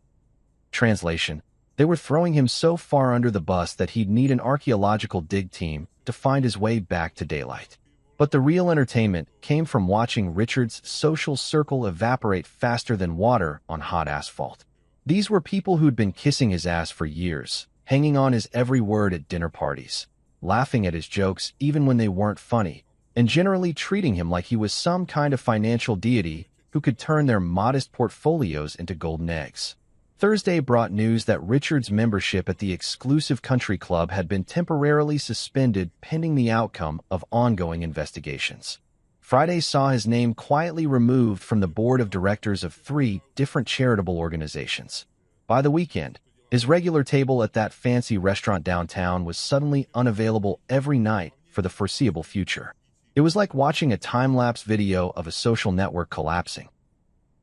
Translation: they were throwing him so far under the bus that he'd need an archaeological dig team to find his way back to daylight. But the real entertainment came from watching Richard's social circle evaporate faster than water on hot asphalt. These were people who'd been kissing his ass for years, hanging on his every word at dinner parties, laughing at his jokes even when they weren't funny, and generally treating him like he was some kind of financial deity who could turn their modest portfolios into golden eggs. Thursday brought news that Richard's membership at the exclusive country club had been temporarily suspended pending the outcome of ongoing investigations. Friday saw his name quietly removed from the board of directors of 3 different charitable organizations. By the weekend, his regular table at that fancy restaurant downtown was suddenly unavailable every night for the foreseeable future. It was like watching a time-lapse video of a social network collapsing.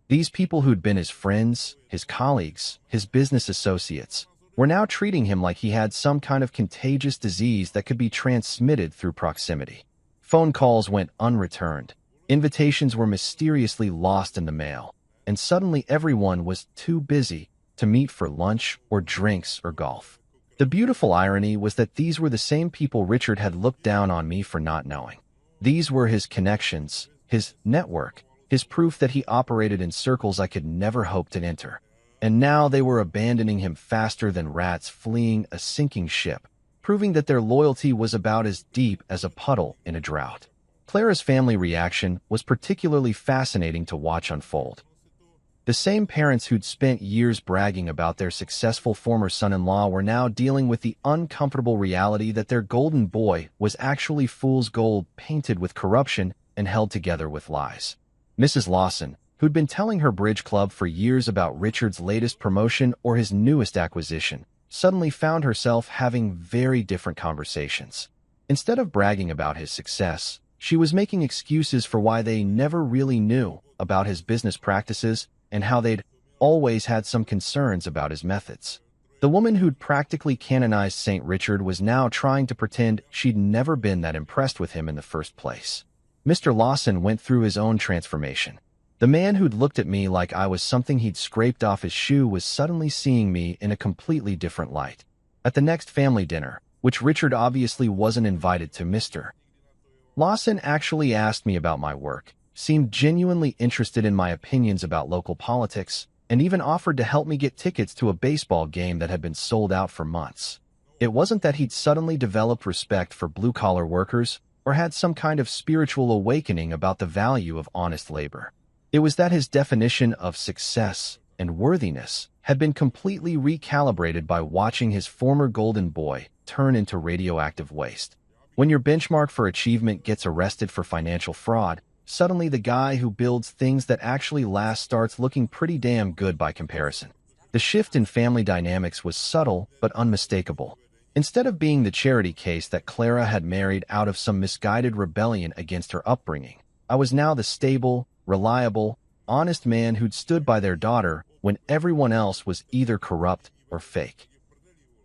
These people who'd been his friends, his colleagues, his business associates, were now treating him like he had some kind of contagious disease that could be transmitted through proximity. Phone calls went unreturned. Invitations were mysteriously lost in the mail. And suddenly everyone was too busy to meet for lunch or drinks or golf. The beautiful irony was that these were the same people Richard had looked down on me for not knowing. These were his connections, his network, his proof that he operated in circles I could never hope to enter. And now they were abandoning him faster than rats fleeing a sinking ship, proving that their loyalty was about as deep as a puddle in a drought. Clara's family reaction was particularly fascinating to watch unfold. The same parents who'd spent years bragging about their successful former son-in-law were now dealing with the uncomfortable reality that their golden boy was actually fool's gold painted with corruption and held together with lies. Mrs. Lawson, who'd been telling her bridge club for years about Richard's latest promotion or his newest acquisition, suddenly found herself having very different conversations. Instead of bragging about his success, she was making excuses for why they never really knew about his business practices and how they'd always had some concerns about his methods. The woman who'd practically canonized St. Richard was now trying to pretend she'd never been that impressed with him in the first place. Mr. Lawson went through his own transformation. The man who'd looked at me like I was something he'd scraped off his shoe was suddenly seeing me in a completely different light. At the next family dinner, which Richard obviously wasn't invited to, Mr. Lawson actually asked me about my work, seemed genuinely interested in my opinions about local politics, and even offered to help me get tickets to a baseball game that had been sold out for months. It wasn't that he'd suddenly developed respect for blue-collar workers or had some kind of spiritual awakening about the value of honest labor. It was that his definition of success and worthiness had been completely recalibrated by watching his former golden boy turn into radioactive waste. When your benchmark for achievement gets arrested for financial fraud, suddenly the guy who builds things that actually last starts looking pretty damn good by comparison. The shift in family dynamics was subtle but unmistakable. Instead of being the charity case that Clara had married out of some misguided rebellion against her upbringing, I was now the stable, reliable, honest man who'd stood by their daughter when everyone else was either corrupt or fake.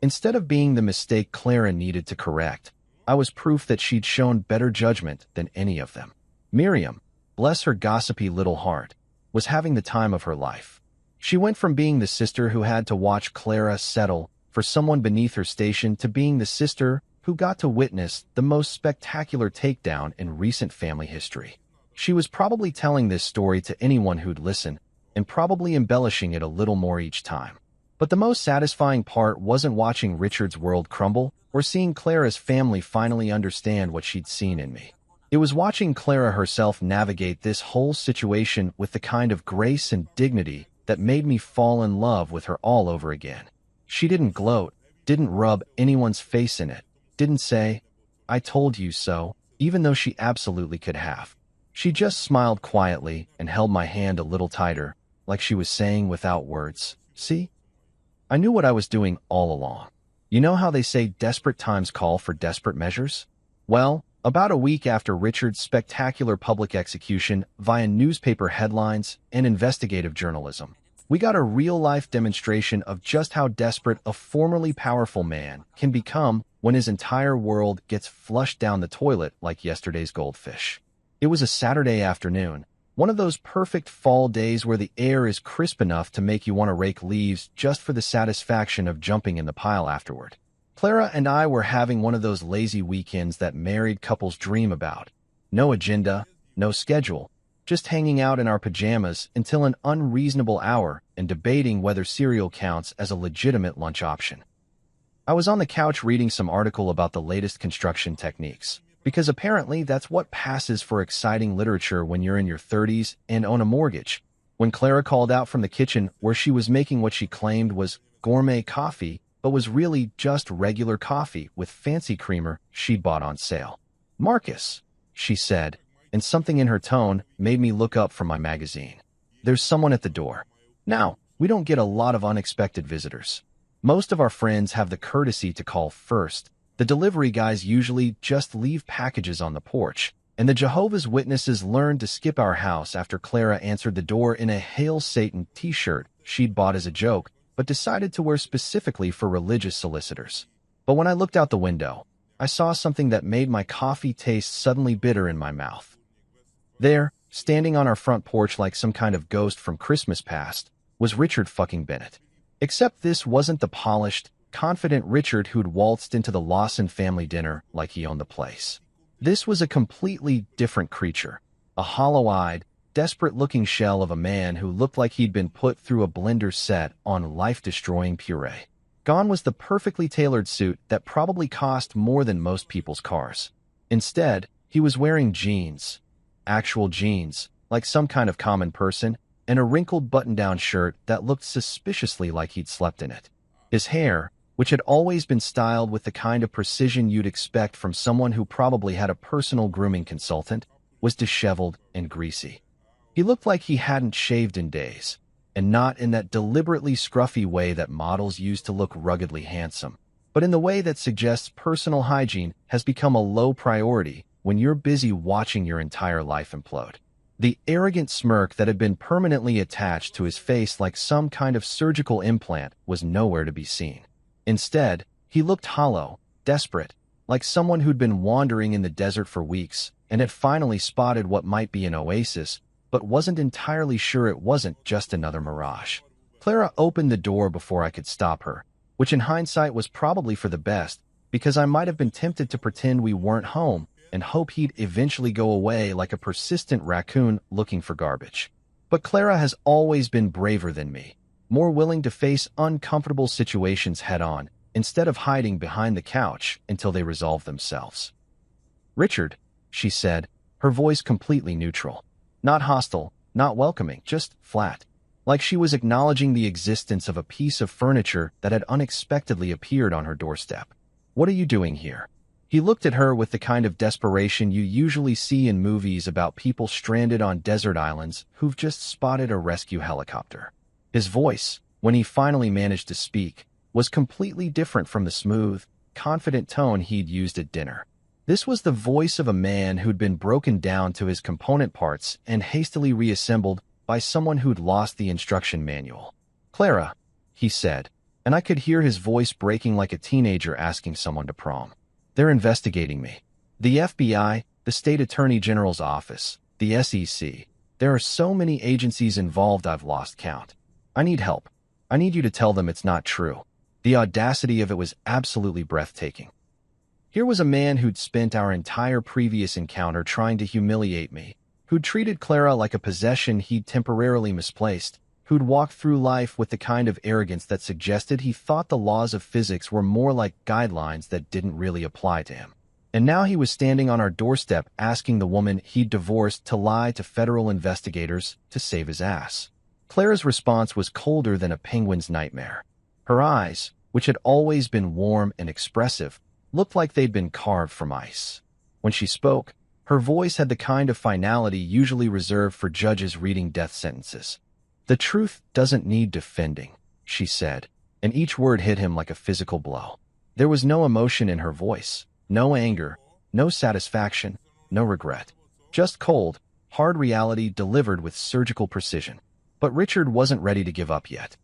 Instead of being the mistake Clara needed to correct, I was proof that she'd shown better judgment than any of them. Miriam, bless her gossipy little heart, was having the time of her life. She went from being the sister who had to watch Clara settle for someone beneath her station to being the sister who got to witness the most spectacular takedown in recent family history. She was probably telling this story to anyone who'd listen, and probably embellishing it a little more each time. But the most satisfying part wasn't watching Richard's world crumble or seeing Clara's family finally understand what she'd seen in me. It was watching Clara herself navigate this whole situation with the kind of grace and dignity that made me fall in love with her all over again. She didn't gloat, didn't rub anyone's face in it, didn't say, "I told you so," even though she absolutely could have. She just smiled quietly and held my hand a little tighter, like she was saying without words, "See? I knew what I was doing all along." You know how they say desperate times call for desperate measures? Well, about a week after Richard's spectacular public execution via newspaper headlines and investigative journalism, we got a real-life demonstration of just how desperate a formerly powerful man can become when his entire world gets flushed down the toilet like yesterday's goldfish. It was a Saturday afternoon, one of those perfect fall days where the air is crisp enough to make you want to rake leaves just for the satisfaction of jumping in the pile afterward. Clara and I were having one of those lazy weekends that married couples dream about. No agenda, no schedule, just hanging out in our pajamas until an unreasonable hour and debating whether cereal counts as a legitimate lunch option. I was on the couch reading some article about the latest construction techniques. because apparently that's what passes for exciting literature when you're in your 30s and own a mortgage. When Clara called out from the kitchen where she was making what she claimed was gourmet coffee, but was really just regular coffee with fancy creamer she'd bought on sale. "Marcus," she said, and something in her tone made me look up from my magazine. "There's someone at the door." Now, we don't get a lot of unexpected visitors. Most of our friends have the courtesy to call first. The delivery guys usually just leave packages on the porch, and the Jehovah's Witnesses learned to skip our house after Clara answered the door in a Hail Satan t-shirt she'd bought as a joke, but decided to wear specifically for religious solicitors. But when I looked out the window, I saw something that made my coffee taste suddenly bitter in my mouth. There, standing on our front porch like some kind of ghost from Christmas past, was Richard fucking Bennett. Except this wasn't the polished, confident Richard who'd waltzed into the Lawson family dinner like he owned the place. This was a completely different creature, a hollow-eyed, desperate-looking shell of a man who looked like he'd been put through a blender set on life-destroying puree. Gone was the perfectly tailored suit that probably cost more than most people's cars. Instead, he was wearing jeans. Actual jeans, like some kind of common person, and a wrinkled button-down shirt that looked suspiciously like he'd slept in it. His hair, which had always been styled with the kind of precision you'd expect from someone who probably had a personal grooming consultant, was disheveled and greasy. He looked like he hadn't shaved in days, and not in that deliberately scruffy way that models use to look ruggedly handsome, but in the way that suggests personal hygiene has become a low priority when you're busy watching your entire life implode. The arrogant smirk that had been permanently attached to his face like some kind of surgical implant was nowhere to be seen. Instead, he looked hollow, desperate, like someone who'd been wandering in the desert for weeks and had finally spotted what might be an oasis, but wasn't entirely sure it wasn't just another mirage. Clara opened the door before I could stop her, which in hindsight was probably for the best, because I might have been tempted to pretend we weren't home and hope he'd eventually go away like a persistent raccoon looking for garbage. But Clara has always been braver than me, more willing to face uncomfortable situations head-on, instead of hiding behind the couch until they resolve themselves. "Richard," she said, her voice completely neutral. Not hostile, not welcoming, just flat. Like she was acknowledging the existence of a piece of furniture that had unexpectedly appeared on her doorstep. "What are you doing here?" He looked at her with the kind of desperation you usually see in movies about people stranded on desert islands who've just spotted a rescue helicopter. His voice, when he finally managed to speak, was completely different from the smooth, confident tone he'd used at dinner. This was the voice of a man who'd been broken down to his component parts and hastily reassembled by someone who'd lost the instruction manual. "Clara," he said, and I could hear his voice breaking like a teenager asking someone to prom. "They're investigating me. The FBI, the State Attorney General's office, the SEC. There are so many agencies involved I've lost count. I need help. I need you to tell them it's not true." The audacity of it was absolutely breathtaking. Here was a man who'd spent our entire previous encounter trying to humiliate me, who'd treated Clara like a possession he'd temporarily misplaced, who'd walked through life with the kind of arrogance that suggested he thought the laws of physics were more like guidelines that didn't really apply to him. And now he was standing on our doorstep asking the woman he'd divorced to lie to federal investigators to save his ass. Clara's response was colder than a penguin's nightmare. Her eyes, which had always been warm and expressive, looked like they'd been carved from ice. When she spoke, her voice had the kind of finality usually reserved for judges reading death sentences. "The truth doesn't need defending," she said, and each word hit him like a physical blow. There was no emotion in her voice, no anger, no satisfaction, no regret. Just cold, hard reality delivered with surgical precision. But Richard wasn't ready to give up yet.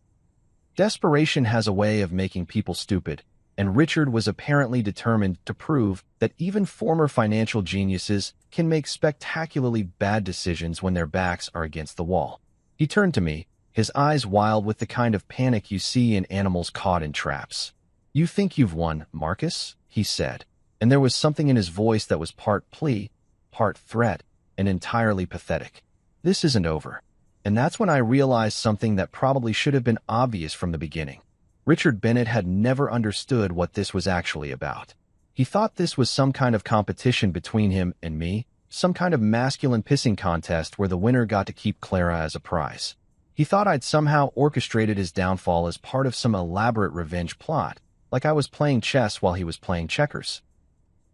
Desperation has a way of making people stupid, and Richard was apparently determined to prove that even former financial geniuses can make spectacularly bad decisions when their backs are against the wall. He turned to me, his eyes wild with the kind of panic you see in animals caught in traps. "You think you've won, Marcus?" he said, and there was something in his voice that was part plea, part threat, and entirely pathetic. "This isn't over." And that's when I realized something that probably should have been obvious from the beginning. Richard Bennett had never understood what this was actually about. He thought this was some kind of competition between him and me, some kind of masculine pissing contest where the winner got to keep Clara as a prize. He thought I'd somehow orchestrated his downfall as part of some elaborate revenge plot, like I was playing chess while he was playing checkers.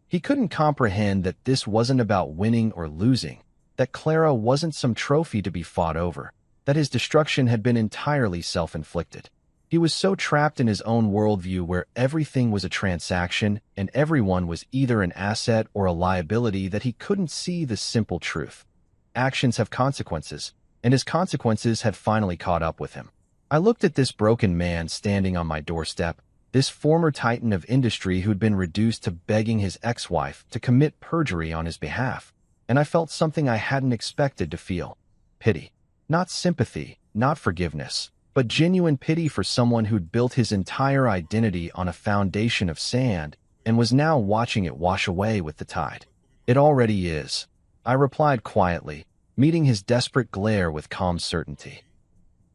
He couldn't comprehend that this wasn't about winning or losing, that Clara wasn't some trophy to be fought over, that his destruction had been entirely self-inflicted. He was so trapped in his own worldview where everything was a transaction and everyone was either an asset or a liability that he couldn't see the simple truth. Actions have consequences, and his consequences had finally caught up with him. I looked at this broken man standing on my doorstep, this former titan of industry who'd been reduced to begging his ex-wife to commit perjury on his behalf, and I felt something I hadn't expected to feel. Pity. Not sympathy, not forgiveness, but genuine pity for someone who'd built his entire identity on a foundation of sand and was now watching it wash away with the tide. It already is, I replied quietly, meeting his desperate glare with calm certainty.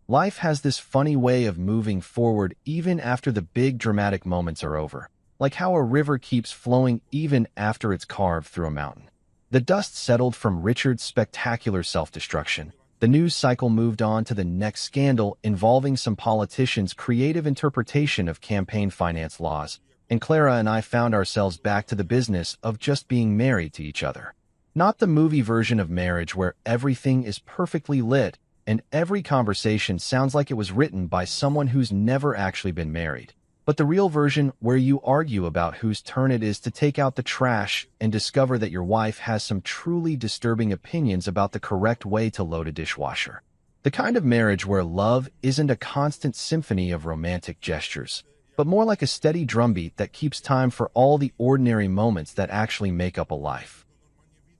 Life has this funny way of moving forward even after the big dramatic moments are over, like how a river keeps flowing even after it's carved through a mountain. The dust settled from Richard's spectacular self-destruction. The news cycle moved on to the next scandal involving some politicians' creative interpretation of campaign finance laws, and Clara and I found ourselves back to the business of just being married to each other. Not the movie version of marriage where everything is perfectly lit and every conversation sounds like it was written by someone who's never actually been married, but the real version where you argue about whose turn it is to take out the trash and discover that your wife has some truly disturbing opinions about the correct way to load a dishwasher. The kind of marriage where love isn't a constant symphony of romantic gestures, but more like a steady drumbeat that keeps time for all the ordinary moments that actually make up a life.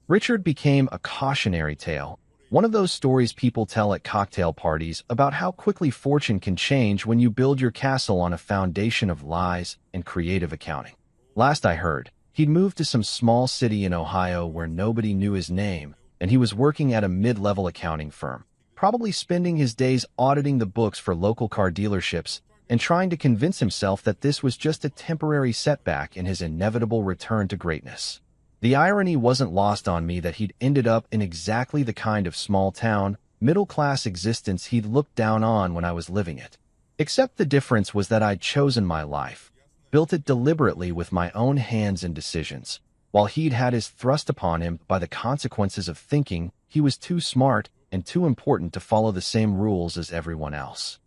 Richard became a cautionary tale, one of those stories people tell at cocktail parties about how quickly fortune can change when you build your castle on a foundation of lies and creative accounting. Last I heard, he'd moved to some small city in Ohio where nobody knew his name, and he was working at a mid-level accounting firm, probably spending his days auditing the books for local car dealerships and trying to convince himself that this was just a temporary setback in his inevitable return to greatness. The irony wasn't lost on me that he'd ended up in exactly the kind of small-town, middle-class existence he'd looked down on when I was living it. Except the difference was that I'd chosen my life, built it deliberately with my own hands and decisions, while he'd had his thrust upon him by the consequences of thinking he was too smart and too important to follow the same rules as everyone else.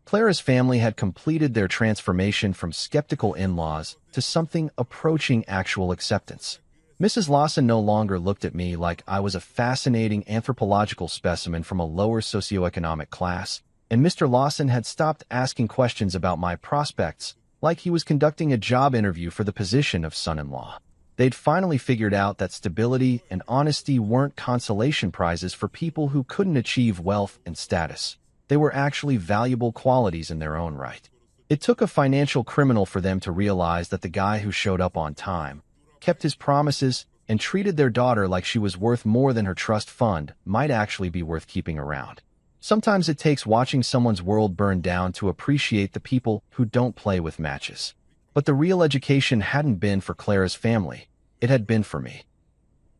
Clara's family had completed their transformation from skeptical in-laws to something approaching actual acceptance. Mrs. Lawson no longer looked at me like I was a fascinating anthropological specimen from a lower socioeconomic class, and Mr. Lawson had stopped asking questions about my prospects like he was conducting a job interview for the position of son-in-law. They'd finally figured out that stability and honesty weren't consolation prizes for people who couldn't achieve wealth and status. They were actually valuable qualities in their own right. It took a financial criminal for them to realize that the guy who showed up on time, kept his promises, and treated their daughter like she was worth more than her trust fund might actually be worth keeping around. Sometimes it takes watching someone's world burn down to appreciate the people who don't play with matches. But the real education hadn't been for Clara's family. It had been for me.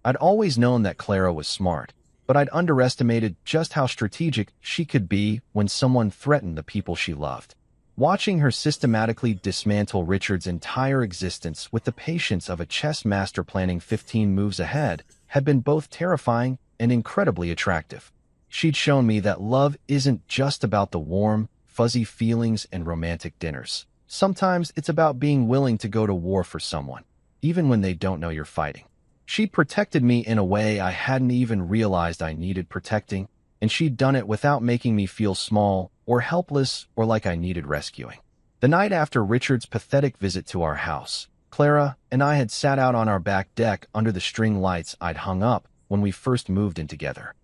I'd always known that Clara was smart, but I'd underestimated just how strategic she could be when someone threatened the people she loved. Watching her systematically dismantle Richard's entire existence with the patience of a chess master planning 15 moves ahead had been both terrifying and incredibly attractive. She'd shown me that love isn't just about the warm, fuzzy feelings and romantic dinners. Sometimes it's about being willing to go to war for someone, even when they don't know you're fighting. She'd protected me in a way I hadn't even realized I needed protecting, and she'd done it without making me feel small or helpless or like I needed rescuing. The night after Richard's pathetic visit to our house, Clara and I had sat out on our back deck under the string lights I'd hung up when we first moved in together.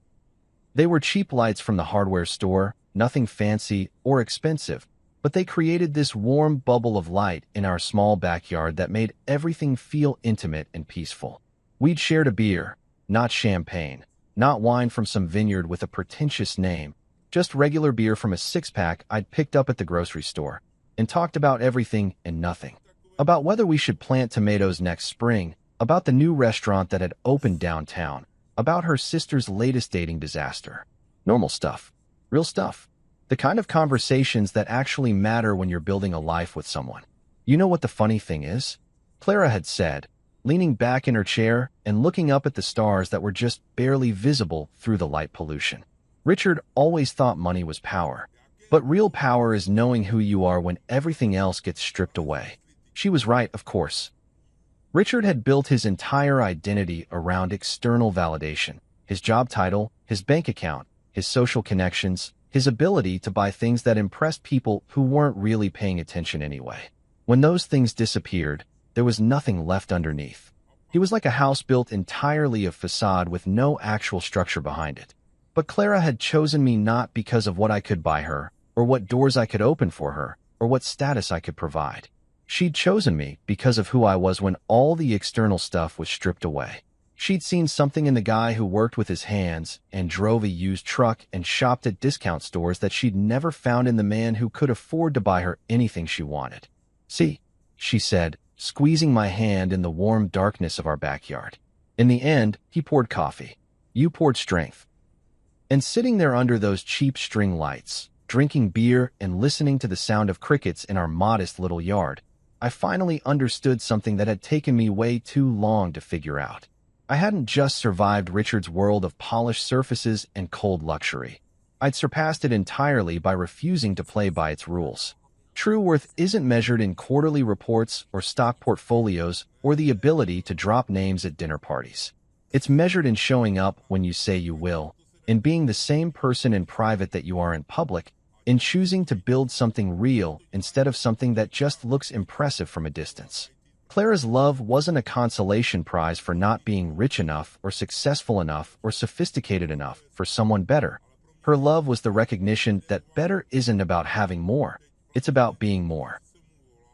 They were cheap lights from the hardware store, nothing fancy or expensive, but they created this warm bubble of light in our small backyard that made everything feel intimate and peaceful. We'd shared a beer, not champagne, not wine from some vineyard with a pretentious name, just regular beer from a six-pack I'd picked up at the grocery store, and talked about everything and nothing. about whether we should plant tomatoes next spring, about the new restaurant that had opened downtown, about her sister's latest dating disaster. Normal stuff. Real stuff. The kind of conversations that actually matter when you're building a life with someone. You know what the funny thing is? Clara had said, leaning back in her chair and looking up at the stars that were just barely visible through the light pollution. Richard always thought money was power. But real power is knowing who you are when everything else gets stripped away. She was right, of course. Richard had built his entire identity around external validation. His job title, his bank account, his social connections, his ability to buy things that impressed people who weren't really paying attention anyway. When those things disappeared, there was nothing left underneath. He was like a house built entirely of facade with no actual structure behind it. But Clara had chosen me not because of what I could buy her, or what doors I could open for her, or what status I could provide. She'd chosen me because of who I was when all the external stuff was stripped away. She'd seen something in the guy who worked with his hands and drove a used truck and shopped at discount stores that she'd never found in the man who could afford to buy her anything she wanted. "See," she said, squeezing my hand in the warm darkness of our backyard. In the end, he poured coffee. You poured strength. And sitting there under those cheap string lights, drinking beer and listening to the sound of crickets in our modest little yard, I finally understood something that had taken me way too long to figure out. I hadn't just survived Richard's world of polished surfaces and cold luxury. I'd surpassed it entirely by refusing to play by its rules. True worth isn't measured in quarterly reports or stock portfolios or the ability to drop names at dinner parties. It's measured in showing up when you say you will, in being the same person in private that you are in public, in choosing to build something real instead of something that just looks impressive from a distance. Clara's love wasn't a consolation prize for not being rich enough or successful enough or sophisticated enough for someone better. Her love was the recognition that better isn't about having more. It's about being more.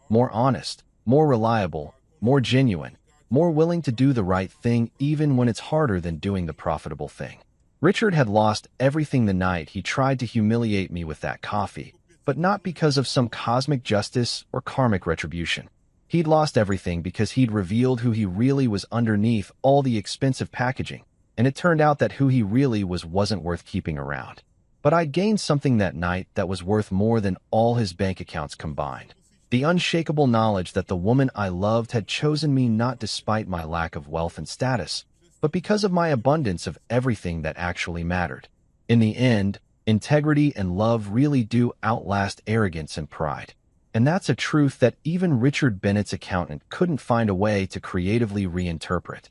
More honest, more reliable, more genuine, more willing to do the right thing even when it's harder than doing the profitable thing. Richard had lost everything the night he tried to humiliate me with that coffee, but not because of some cosmic justice or karmic retribution. He'd lost everything because he'd revealed who he really was underneath all the expensive packaging, and it turned out that who he really was wasn't worth keeping around. But I'd gained something that night that was worth more than all his bank accounts combined. The unshakable knowledge that the woman I loved had chosen me not despite my lack of wealth and status, but because of my abundance of everything that actually mattered. In the end, integrity and love really do outlast arrogance and pride. And that's a truth that even Richard Bennett's accountant couldn't find a way to creatively reinterpret.